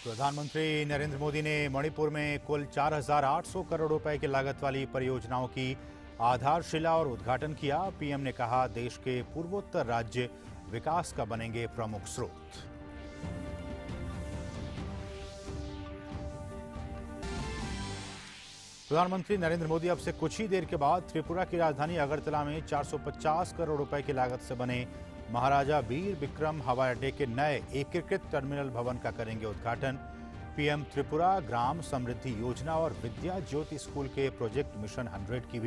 प्रधानमंत्री नरेंद्र मोदी ने मणिपुर में कुल 4,800 करोड़ रुपए की लागत वाली परियोजनाओं की आधारशिला और उद्घाटन किया। पीएम ने कहा, देश के पूर्वोत्तर राज्य विकास का बनेंगे प्रमुख स्रोत। प्रधानमंत्री नरेंद्र मोदी अब से कुछ ही देर के बाद त्रिपुरा की राजधानी अगरतला में 450 करोड़ रुपए की लागत से बने महाराजा वीर विक्रम हवाई अड्डे के नए एकीकृत टर्मिनल भवन का करेंगे उद्घाटन। पीएम त्रिपुरा ग्राम समृद्धि योजना और विद्या ज्योति स्कूल के प्रोजेक्ट मिशन 100 की भी